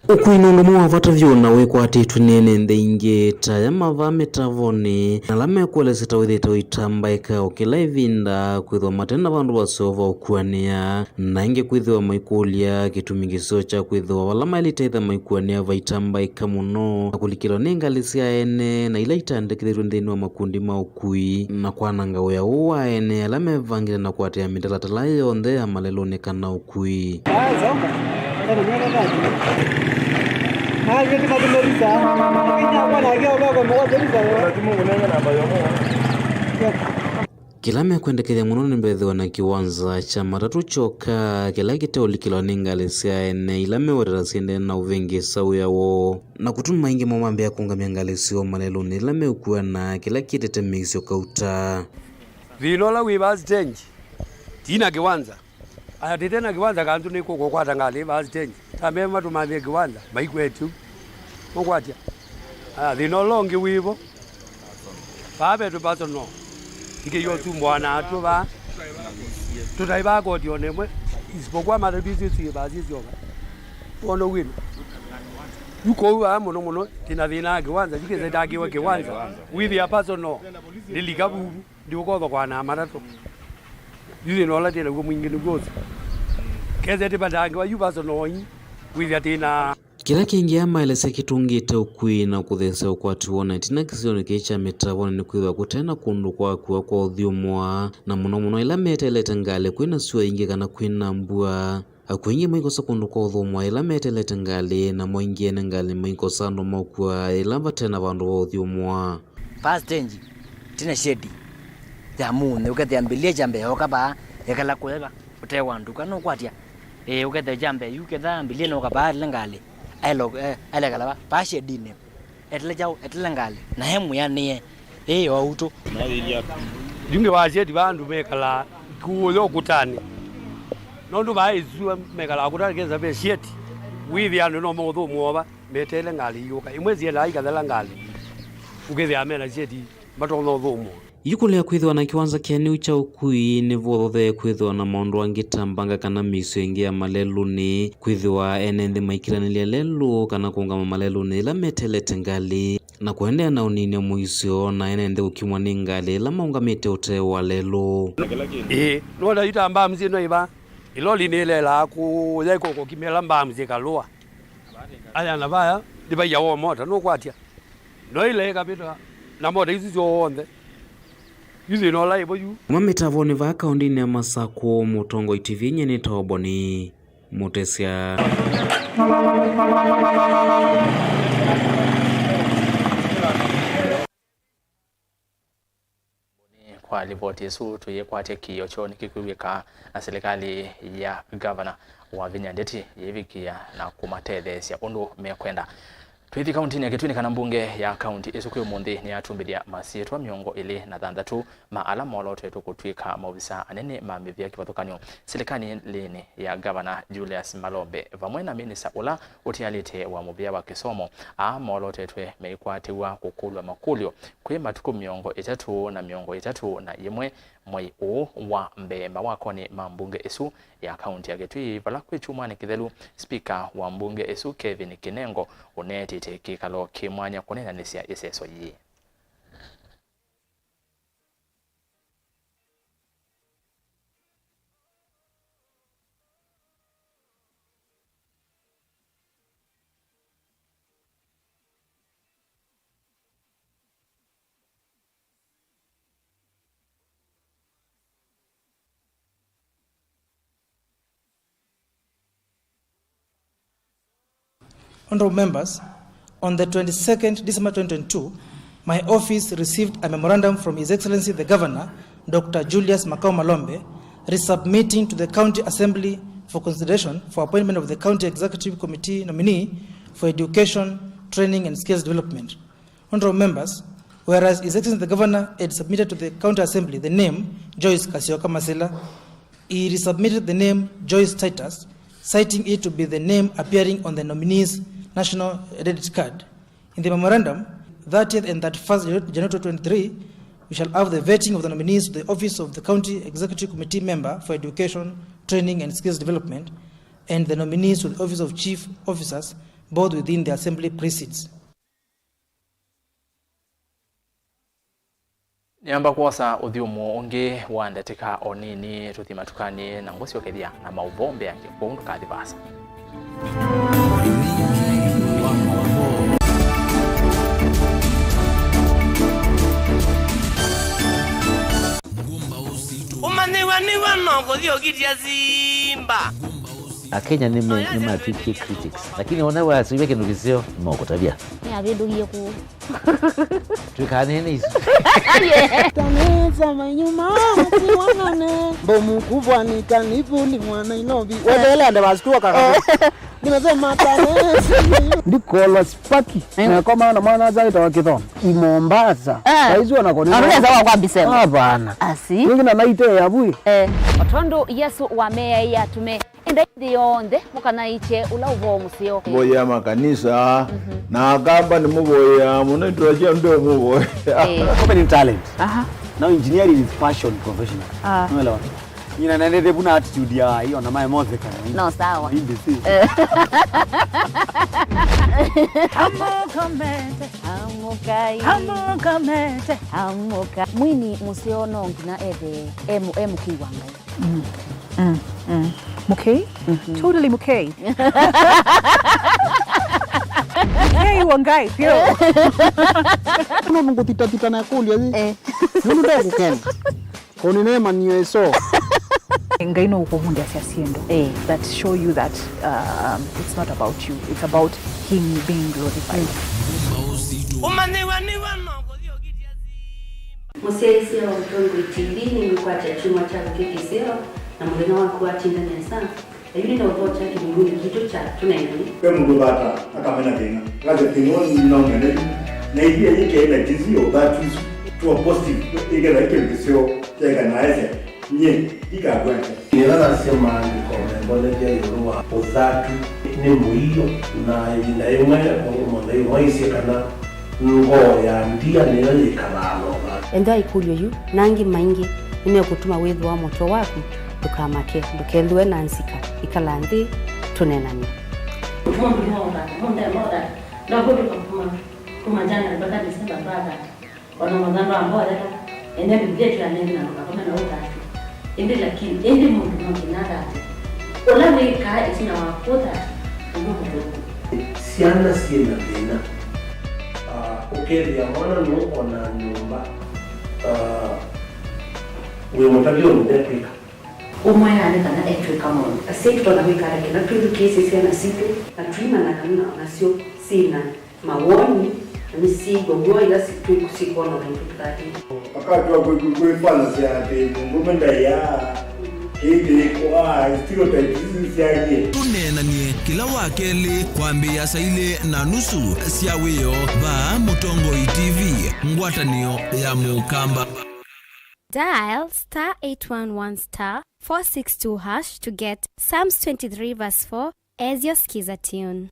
Ukuinundu mwavata vyona wekwatitwe nene ndeingi taya mavame tavoni nalame kueleseta withita uitambaika ukila ivinda kwithwa matena vandu vasova ukuania na ingi kwithwa maikulia kitumingiso cha kwithwa wala mailitaitha maikuania vaitambaika muno akulikilwa ni ngali cia ene na ila itandikithirwe nthini wa makundi ma ukui na kwananga uya uwa ene alame vangile na kuatia mitalatala yonthe ya maleloni kana ukui. Kila mekwendekethia muno ni mbethiwa na kiwanza cha matatu choka kila kiteulikilwa ni ngali cia ene ila mewerera siende na uvingi sauya wo na kutuma ingi momambia kungamia ngali sio maleloni ila meukua na kila kitete misio kauta vilola wibazi tenji tina kiwanza atitena kiwanza kantu niko kokwata ngali bazi tenji tambe matumavye kiwanza maikwetu mokwatia thinolongi wivo vavetu pato no ikiyo tu mwana atu va tutaiva koti onemwe isipokuwa matatizo si bazi zoga ono wino yuko wa muno tina thina kiwanza jikeze dagiwe kiwanza with your personal lilikabu ndiko kwa na marato yuzi no la tena go mwingine gozi keze tibadagi wa you personal with your tina kila kingi amaelese kitungite ukwi na kuthesa ukwati wona tina kisione kicha metavona ni kwithwa kutena kundu kwa uthiumwa na muno ila metelete ngale kwina suwa ingi kana kwina mbua akwingi mwikosa kundu kwa uthumwa ila metelete ngale na moingiene ngale mwikosa ndo mokwa ila vatena vandu wa uthiumwa past tenji tina shedi ya mune ukathiambilia jambe hoka ba yakala kweva utewa nduka no kwatia ukathe jambe yuketha ambilia no kaba ngale ele kala ba shedi ne etle jau etle ngale na hemu ya nie auto na ilia dinge wa shedi bandu mekala kuyo kutani nondu baizua mekala kutani keza be shedi withi anu no motho mwoba metele ngali yuka imwezi ela ikathala ngali ukethi amena shedi matono thumu yukulea kwithwa na kiwanza kiani ucha ukui ni vothothe kwithwa na maundu angitambanga kana miso ingi ya malelu ni kwithwa enende maikiranilia lelu kana kuungama malelu ni ila metelete ngali na kuendea na unini muisio na enende ukimwa ni ngali ila maungamite utewa lelu nuoda ita amba mzi no iba iloli ni ile la ku yeko ko kimela mba mzi kalua aya na baya diba yawo mota no kwatia no ile kapita na mota hizi zonde yuzi no la ibo yu mametavoni va akaundini ya Masako Mutongo TV nyene toboni mutesia kwa ripoti su tuyekwate kiyo choni kikuweka na serikali ya governor wa Vinyandeti yevikia na kumatethesia undu mekwenda Twithi kaunti ni kitwini kana mbunge ya kaunti esukuyo mundi ni atumbiria masitwa miongo ili na thandatu maala moloto yetu kutwika maofisa anene mamivia kivathukanyo serikali lini ya governor Julius Malombe vamwe na minista ula utialite wa muvia wa kisomo moloto yetu meikwatiwa kukulwa makulio kwe matuku miongo itatu na yemwe mwai wa mbemba wako ni mambunge esu ya kaunti ya Kitui vala kwichuma ni kithelu speaker wa mbunge esu Kevin Kinengo unetite kikalo kimwanya kunena nisia iseso yi Honorable members, on the 22nd December 2022, my office received a memorandum from His Excellency the Governor, Dr. Julius Malombe, resubmitting to the County Assembly for consideration for appointment of the County Executive Committee nominee for Education, Training and Skills Development. Honorable members, whereas His Excellency the Governor had submitted to the County Assembly the name Joyce Kasioka Masela, he resubmitted the name Joyce Titus, citing it to be the name appearing on the nominee's national identity card. In the memorandum, 30th and 31st January 2023, we shall have the vetting of the nominees to the office of the County Executive Committee Member for Education, Training and Skills Development, and the nominees to the office of Chief Officers, both within the Assembly precincts. Niamba kuwasa uthiumu ungi wandetika onini tuthimatukani na ngosi okethia na mauvombe yangi kwa undu kathivasa. Umaniwa nongo thio gitia Simba. Akenya ni matuki critics, lakini wanawe asiwe kindu kisio moko tabia. Ni abedugie ku. Tukane ni. Taneza manyuma siwanane. Bomu kubwa ni kanivuli mwana Nairobi. Wale ande bastua kaka. Nimesema taneza. Ndikola spaki. Na kama na mwana zaita wa Kithomo. Mombasa. Saizi wanakoni. Anaweza wa kwa bisema. Hapana. Asi. Ngina naite ya bui. Otondo Yesu wa meya ya tume. Enda yonde mukana iche ula uvomusio. Boya makanisa na akamba ni muboya munetwa ndo muboya. Open talent. Now engineering is passion professional. Unaelewa? Ina nende buna attitude ya hiyo na mai moze kana. No sawa. Hamuka. Mwini musiono ngina emu kiwanga. Mukei? Totally Mukei. Mukei wangai pio. Kuna mungu tita na kulia zi. Nunu ndio kukenda. Koni nema niyo so. Ngaino uko munde asiendo. That show you that it's not about you. It's about him being glorified. Musesi wa Mtongo TV ni mkwacha chuma cha kikiseo na mlema wa kuatinda nesa. Yule ndio vocha kibunguni kitu cha tunaendani. Kwa mungu bata akamena tena. Kaza kinoni ninaongea na idea yake ina tizio that is to a positive igera yake kisio tega naese. Nye ikagweka. Nilala sema ni komembole ya yorua ozatu ni muhiyo na ina yumwe kwa mwana isi kana ngo ya ndia nile kalalo. Enda ikulyo yu nangi maingi ine kutuma wevu wa moto waku tukamake ndukelwe nansika ikalanthi tunenani. Monda ndio kuma jana mpaka Desemba brother wana madhamba ambao hata ende biblia ya neno na kama na utatu ende lakini ende mundu mkinada ola weka isina wakota ndio siana siena tena ya mwana no ona nyumba we motabio ndepika umaya ale kana etrika mono asito na weka na tudu kesi sana sipo na trima na kana na sio sina mawoni misigo moja siku kusikono na mtukati wakati wa kuifanya siate ngomenda ya hili kwa stereotypes siaje tunenanie kila wakeli kwambia saile na nusu siawiyo ba Mutongo TV ngwatanio ya mukamba. Dial *811*462# to get Psalms 23 verse 4 as your skiza tune.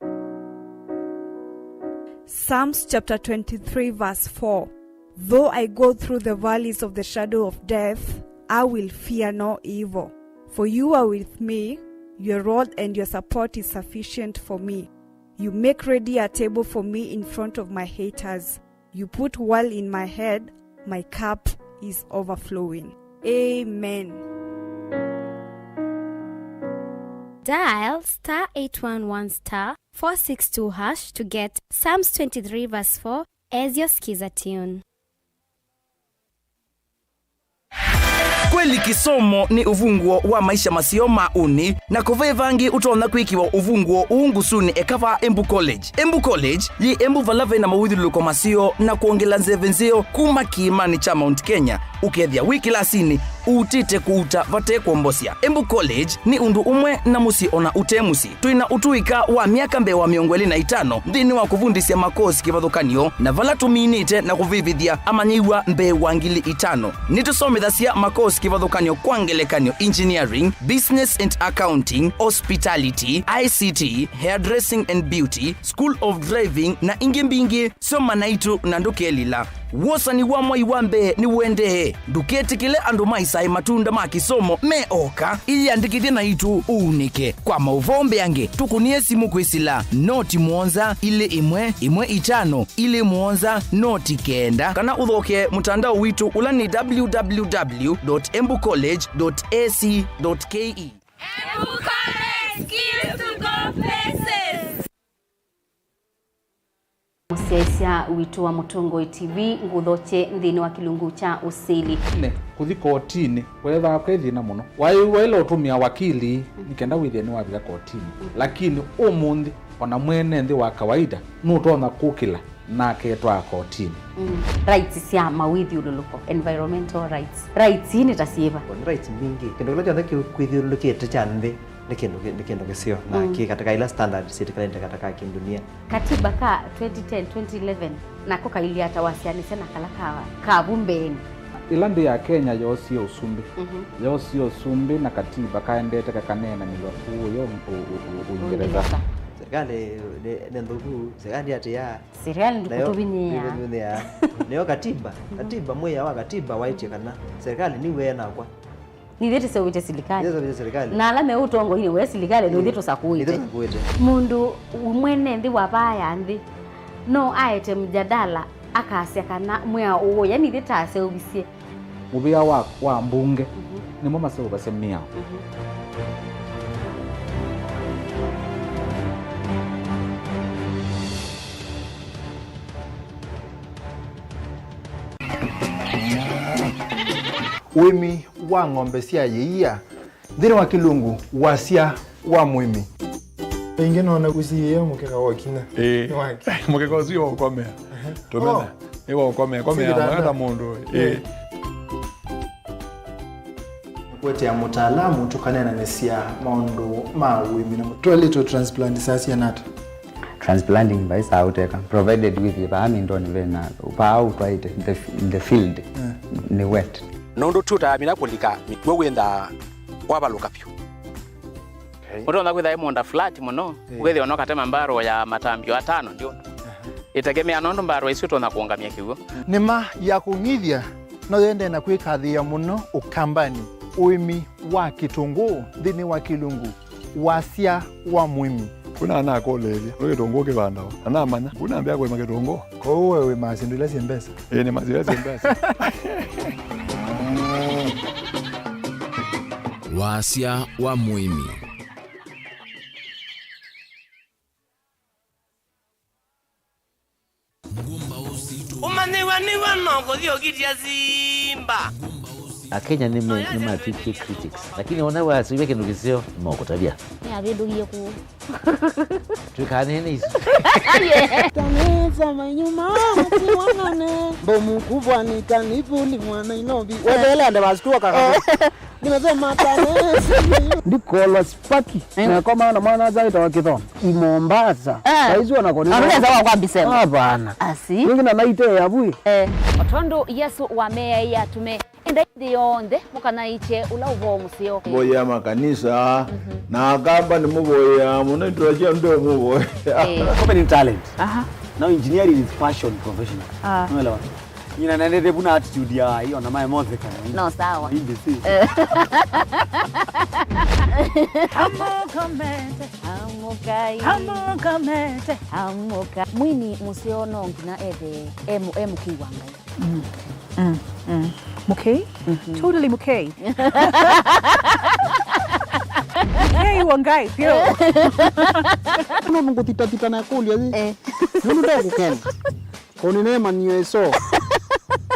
Psalms chapter 23 verse 4. Though I go through the valleys of the shadow of death, I will fear no evil. For you are with me, your rod and your support is sufficient for me. You make ready a table for me in front of my haters. You put oil in my head, my cup is overflowing. Amen. Dial *811*462# to get Psalms 23 verse 4 as your skiza tune. Kweli kisomo ni uvunguo wa maisha masio mauni na kuvevangi utona kwikiwa uvunguo uungusuni ekava Embu College. Embu College yi Embu valave na mawithuluko masio na kuongela nzevenzio kuma kiimani cha Mount Kenya ukethia wiki lasini utite kuuta vate kuombosia. Embu College ni undu umwe na musi ona utemusi. Tuina utuika wa miaka mbewa miongweli na 5 ndini wa kuvundisia makosi kivathukanio na vala tuminite na kuvivithia amanyiwa mbewa ngili 5. Nitusomithasya makosi kivathukanio kwa ngelekanio engineering, business and accounting, hospitality, ICT, hairdressing and beauty, school of driving na ingimbingi soma naitu na ndukelila. Wosa ni wamwa iwambe ni uendehe. Duketi kile andu maisai matunda makisomo meoka ili andikithia na itu unike. Kwa mauvombe yange tukunie simu kwisila noti muonza ile imwe 5 ile muonza noti kenda. Kana uthoke mutandao witu ula ni www.embucollege.ac.ke. Embu College, skills to go places. Musiesia witu wa Mutongo TV nguthoche nthini wa kilungu cha usili ne kuthi kotini wetha kwethina muno wailo utumia wakili nikenda witheni wa bila kotini lakini umundi ona mwene nthi wa kawaida no tona kukila na ketwa kotini rights cia mawithi ululuko environmental rights ni tasieva rights mingi kendo kile chonde kwithiulukite cha nthi ni kendo kisio na katika ila standard serikali katika dunia. Katiba ka 2010 2011 nako kaili atawasiani sana kala kabumbeni ilandi ya Kenya yosi usumbi yosi usumbi na katiba kaendete kakanena ni huyo Uingereza serikali ndugu serikali atia serikali ndikutubinia neo katiba mwe wa katiba waiti kana serikali ni wena kwa ni thete se wite silikali Yeso vile serikali. na alame utongo ini we silikali no thete sakuite Ndio sakuite. mundu mwene ndi wabaya ndi no aete mjadala akasya kana mwa uwo yani thete ase ubisie mubia wa mbunge ni mama sio basemia wimi wa ng'ombe cia yeia thiri wa kilungu wasia wa mwimi ingi nona guciie mukega wakina mukega ucio ukomea tumena iwa ukomea mwana mundu kwete ya mutaalamu tukanena nesia maundu ma wimi na toilet transplant sasia nata transplanting by sauteka provided with the amindoni vena pa out right in the field ni wet nondo tuta mina kulika mitwe wenda kwabaluka pyo Utonda kwitha imonda flat muno ugethi ono katema mbaro ya matambio 5 ndio itegemea nondo mbaro icio tona kuongamia kiugo nima ya kungithia no yende na kwikathia muno ukambani uimi wa kitunguu thini wa kilungu wasia wa mwimi kuna ana koleria no kitungu kibandao ana manya kuna ambia kwa kitungu ko wewe masindula siembesa ni mazira siembesa wasia wa mwimi umaniwa niwa nongo thiogitia zimba Akenya ni matiki critics lakini wanawe asiwe kindu kisio moko tabia ni abedogie ku tukane ni Kanisa manyuma mtiwanane bomu kubwa ni kanivuli mwana inobi wedele ande bastua kaka nimesema kanisa ndikola spaki na kama na mwana zaita wakithon imombasa saizi wanakoni anaweza wa kwambisema hapana asi ngina naite yabui otondo Yesu wa meya ya tume enda yonde mukana iche ula uvo musio boya makanisa na akamba ni muboya munaitwa je ndo muboya company talent now engineering is passion professional unaelewa ina nende buna attitude ya hiyo na my mother kana no sawa hamuka mwini musiono ngina eve kiwanga Mukei? Totally Mukei. Hey, wangai, pio. Kuna mungu tita na kulia zi. Nunu ndo kukena. Koni nema niyo eso.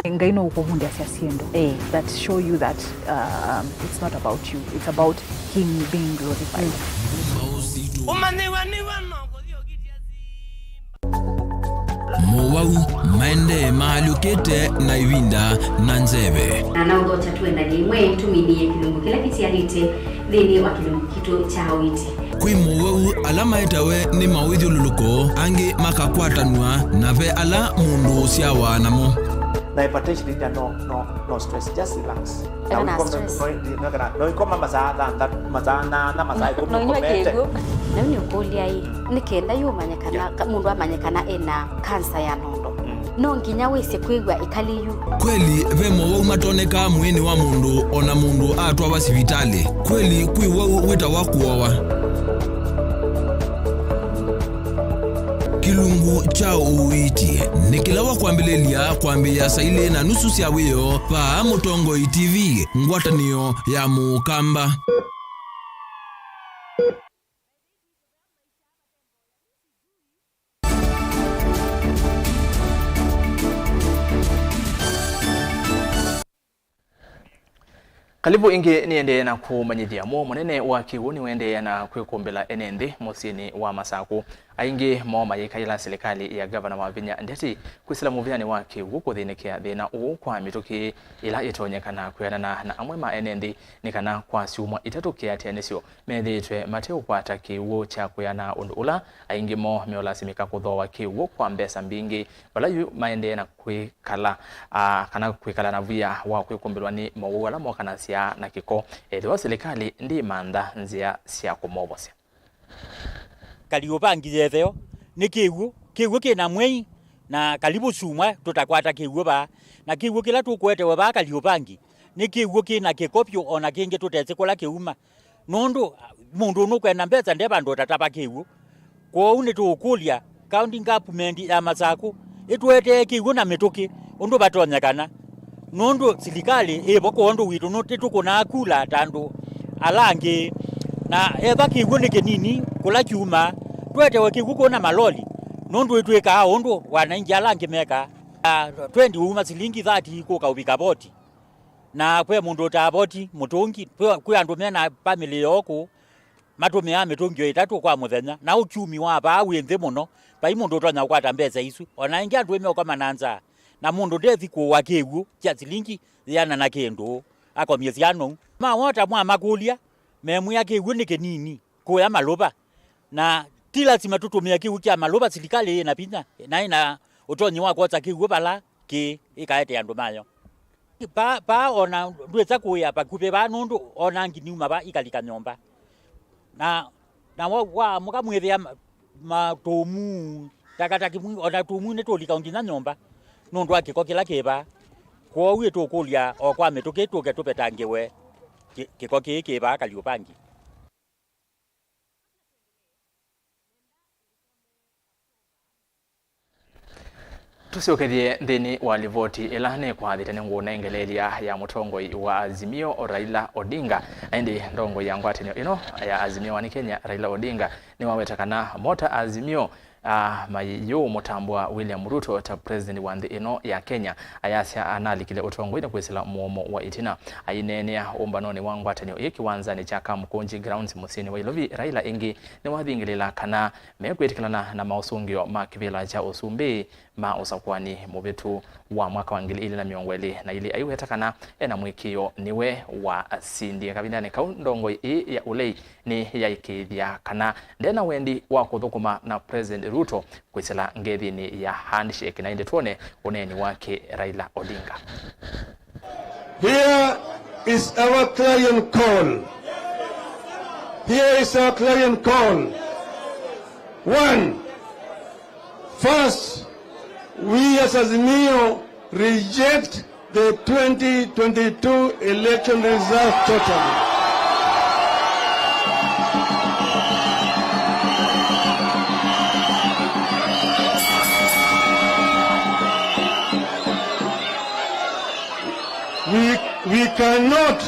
Ngaino uko munde asiasiendo. That show you that it's not about you. It's about him being glorified. Mauvoo maende mahali ukete na iwinda na nzeve na naudo chatuenda gimwe tuminie kilungu kila kitianite thini wa kilungu kitu cha witi kwi Mauvoo alama etawe ni mawithio luluko angi makakwatanwa na ve ala mundu siawa namo na hypertension is no stress, just relax. No ikoma mazada na mazai no nyakego na ni ukulia hii nikenda yumanyekana mundu amanyekana ena kansa ya nondo no nginya wese kwigwa ikaliyu kweli ve Mauvoo matoneka mwini wa mundu ona mundu atwa basivitali kweli kwi wau wita wakuowa kilungu cha uiti nikilawa kwambilelia kwambia saile na nusu cia wiyo pa Mutongo TV ngwatanio ya mukamba Kalibu ingi niende na kumanyithia mo munene wa kiuni wende na kwikumbila enende musini wa Masaku aingi mo mayikaila serikali ya gavana wa Vinya ndeti kwisila muvyani wa kiwu kuthinikia thina uu kwa mituki ila itonyekana kuyanana na amwe ma enende nikana kwa siumwa itatu kiatianisyo methitwe mateo kwata kiwu cha kuyana undu ula aingi mo meolasimika kuthoa kiwu kwa mbesa mbingi balayu maende na kwikala kana kwikala na via wa kwikumbilwa ni Mauvoo ala mwakana sia na kiko ethiwa serikali ndi manda nzia sia kumobosia Kaliopangi yetheo ni kiwu kina mwei na kalibu sumwa tutakwata kiwu ba na kiwu kila tukwetewe ba Kaliopangi nikiugo kina kikopyo ona kingi tutetse kola kiuma nondu mundu nukwenda mbeza nde bandu tatapa kiugo kwa uni tukulia county government ya Masaku itwete kiugo na mituki undu batonyekana nondu silikali ebo kondo witu no titukuna kula tandu alangi na eba kiugo ni kinini kula kiuma twete wakiugo na maloli nondu itweka ondo wanangi alangi meka 20 uma silingi 30 ko kaubika boti na kwe mundu ta boti mutungi kwe andu mena family yoko matume ya mitungi itatu kwa muthenya na uchumi wa ba winthe muno pai mundu tonya kwata mbeza isu ona ingi andu eme kwa mananza na mundu ndethi ku wakigu kya silingi yana na kindu akomie ciano ma wota mwa makulia memu yake igu ni kinini ko ya maloba na tila lazima tutumia kiu kya maloba silikali na pinya na ina utonyi wa kwata kiu bala ki ikaete andu mayo pa ona ndweza kuya pa kupe ba nundu ona nginiuma ba ikalika nyomba na wa mukamwethia matomu takataki ona tomu ne tolika ngina nyomba nundu akiko kila kiba kwa uye tukulia o kwa mituke tuke tupetangiwe kiko kiba kaliupangi tusiokethie nthini wa livoti ila ni kwathite ni nguna ingelelia ya mutongoi wa Azimio Raila Odinga indi ndongo ya ngwatanio ino ya Azimio wa Kenya Raila Odinga ni wawetakana mota Azimio mayu mutambwa William Ruto ta president wa nthi ino ya Kenya ayasya analikile utongoi na kwesela muomo wa itina ainenea umbanoni wa ngwatanio ikiwanzani cha Kamkunji grounds musini wa Ilovi Raila ingi ni wathingilila kana mekwetikana na mausungio ma kivila cha usumbi ma usakwani mubitu wa mwaka wa 2020 na ili aiwetakana ena mwikio niwe wa sindi kabindani kaundongo ya ulei ni yaikithia kana ndena wendi wa kuthukuma na president Ruto kwisela ngethini ya handshake na indi tuone uneni wake Raila Odinga. Here is our client call. Here is our client call. One, first, we as Azimio reject the 2022 election result totally. We cannot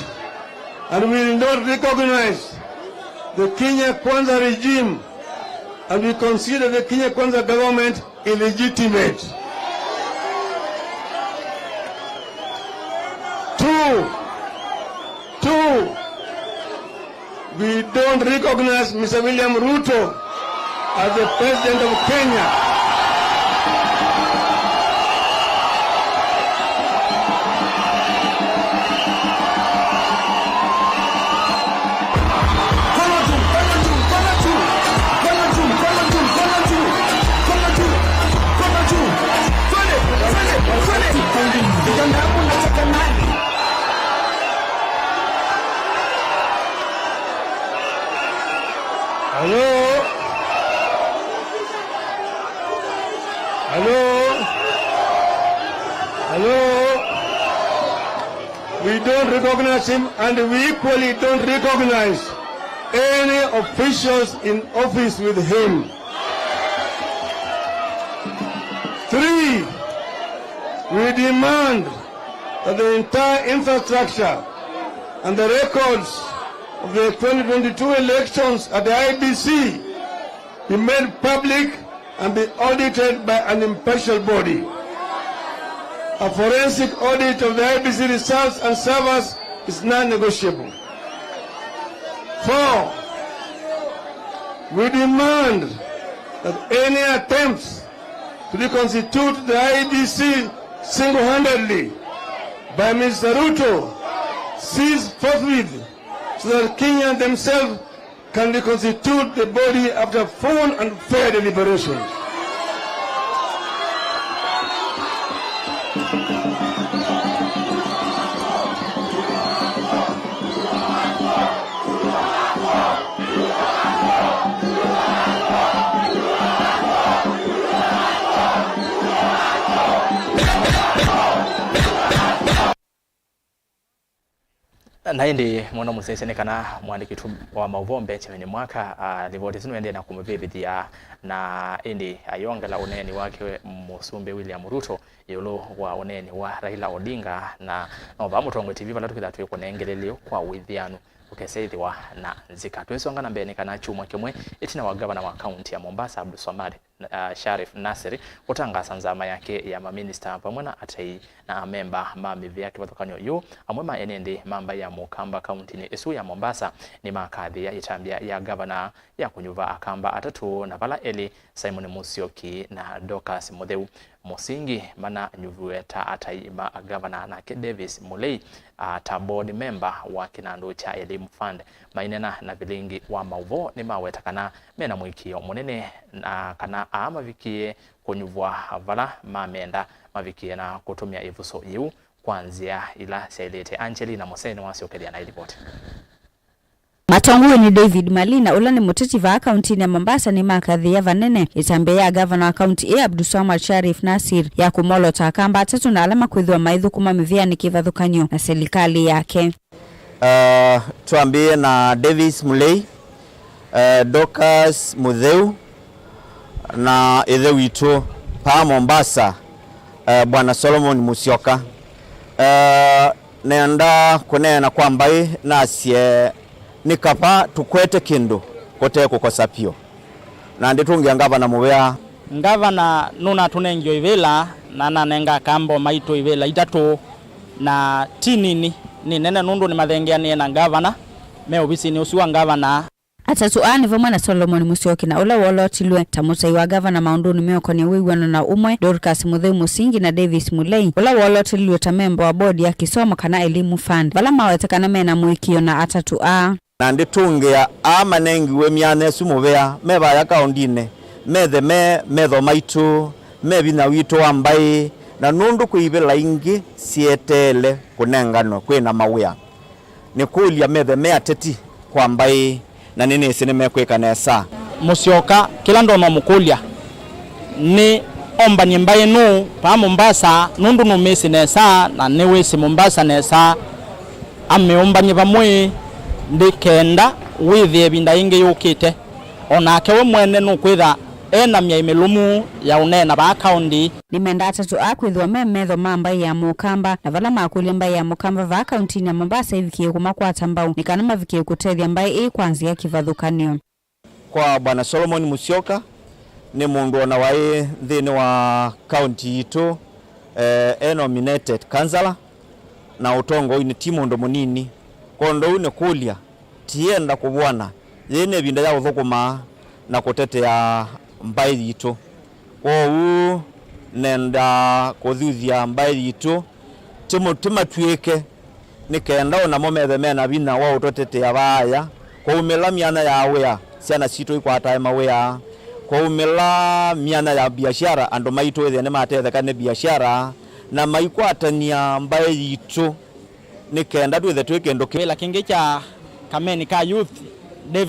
and will not recognize the Kenya Kwanza regime, and we consider the Kenya Kwanza government illegitimate. Two, we don't recognize Mr. William Ruto as the president of Kenya. We don't recognize him, and we equally don't recognize any officials in office with him. 3, we demand that the entire infrastructure and the records of the 2022 elections at the IBC be made public and be audited by an impartial body. A forensic audit of the IBC results and servers is non-negotiable. 4, we demand that any attempts to reconstitute the IBC single-handedly by Mr. Ruto cease forthwith, so that Kenyans themselves can reconstitute the body after full and fair deliberations. na indi mwana musese kana mwandiki tu wa Mauvoo chemeni mwaka ripoti zino ende na kumubibithia na indi ayongela uneni wake Musumbe William Ruto yulo wa uneni wa Raila Odinga na Nova Mutongo TV valatukitha twe kunengelelio kwa withianu ukeseithiwa na nzika twesonga na mbeni kana chumwa kimwe itina wa governor wa county ya Mombasa Abdulswamad Sharif Nasiri kutangasa nzama yake ya maminista pamwe na atai na memba mamivi yake bathukanyo yu amwema enende mamba ya Mukamba county ni isu ya Mombasa ni makadhi ya itambia ya governor ya kunyuva akamba atatu na vala eli Simon Musyoki na Dorcas Mutheu Musingi mana nyuvueta ataima governor na Davis Mulei ta board member wa kinandu cha elimu fund mainena na Vilingi wa Mauvoo ni maweta kana mena mwikio munene na kana mavikie kunyuvwa vala mamenda mavikie na kutumia ivuso yu kwanzia ila sailete Angelina Moseni wasiokelia na report. Matongo ni David Malina ula ni muteti va akaunti ya Mombasa ni makadhi ya vanene itambe ya governor akaunti ya Abdulswamad Sharif Nasir ya kumolo takamba atatu na alama kuidhwa maidhu kuma mivia ni kivadhukanyo na serikali yake. Tuambie na Davis Mulei, Dorcas Mutheu na Etheu Ito pa Mombasa Bwana Solomon Musyoka neanda kunena kwamba nasie nikapa tukwete kindu kote kukosa pio na nditungia ngavana mubea ngavana nuna tunengyo ivela na nanenga kambo maito ivela itatu na tinini ni nene nundu ni mathengeanie na ngavana me obisi ni usiwa ngavana atatu ani vamwe na Solomon Musyoki na ula wolotilwe tamutai wa governor maunduni meoko ni wiwano na umwe Dorcas Mutheu Musingi na Davis Mulei ula wolotilwe ta member wa board ya kisomo kana elimu fund vala mawetekana mena mwikio na atatu na nditungia manengi we miane sumubea meba ya kaundine methe metho maitu mebina wito ambai na nundu kuibela ingi sietele kunengano kwina mawia nikulia methe ateti kwa ambai na nini sinime kweka nesa Musyoka kila ndo no mukulia ni omba nyimbaye nu pa Mombasa nundu no mesi nesa na newesi Mombasa nesa ameomba nyivamwe ndikenda withie binda ingi yukite onake we mwene nukwitha ena mia imelumu ya unena ba county limenda atatu akwithwa memetho mamba ya Mukamba na vala makulia mba ya Mukamba va county ya Mombasa ivikie kumakwata mbau nikana mavikie kutethia mbai kwanzia kivadhukanio kwa Bwana Solomon Musyoka ni mundu ona wai thini wa county itu nominated councillor na utongo ini timundu munini kondo une kulia tienda kubwana yene binda ya uthukuma na kutetea mbai yitu kwa nenda kuthuthia mbai yitu timatwike nikenda ona momethe mena bina wa utotetea baya kwa umela miana ya wea ciana citu ikwata mawea kwa umela miana ya biashara ando maitu ethene matethekane biashara na maikwatania mbai yitu nikenda twethe twike ndoke la kingi cha kameni ka youth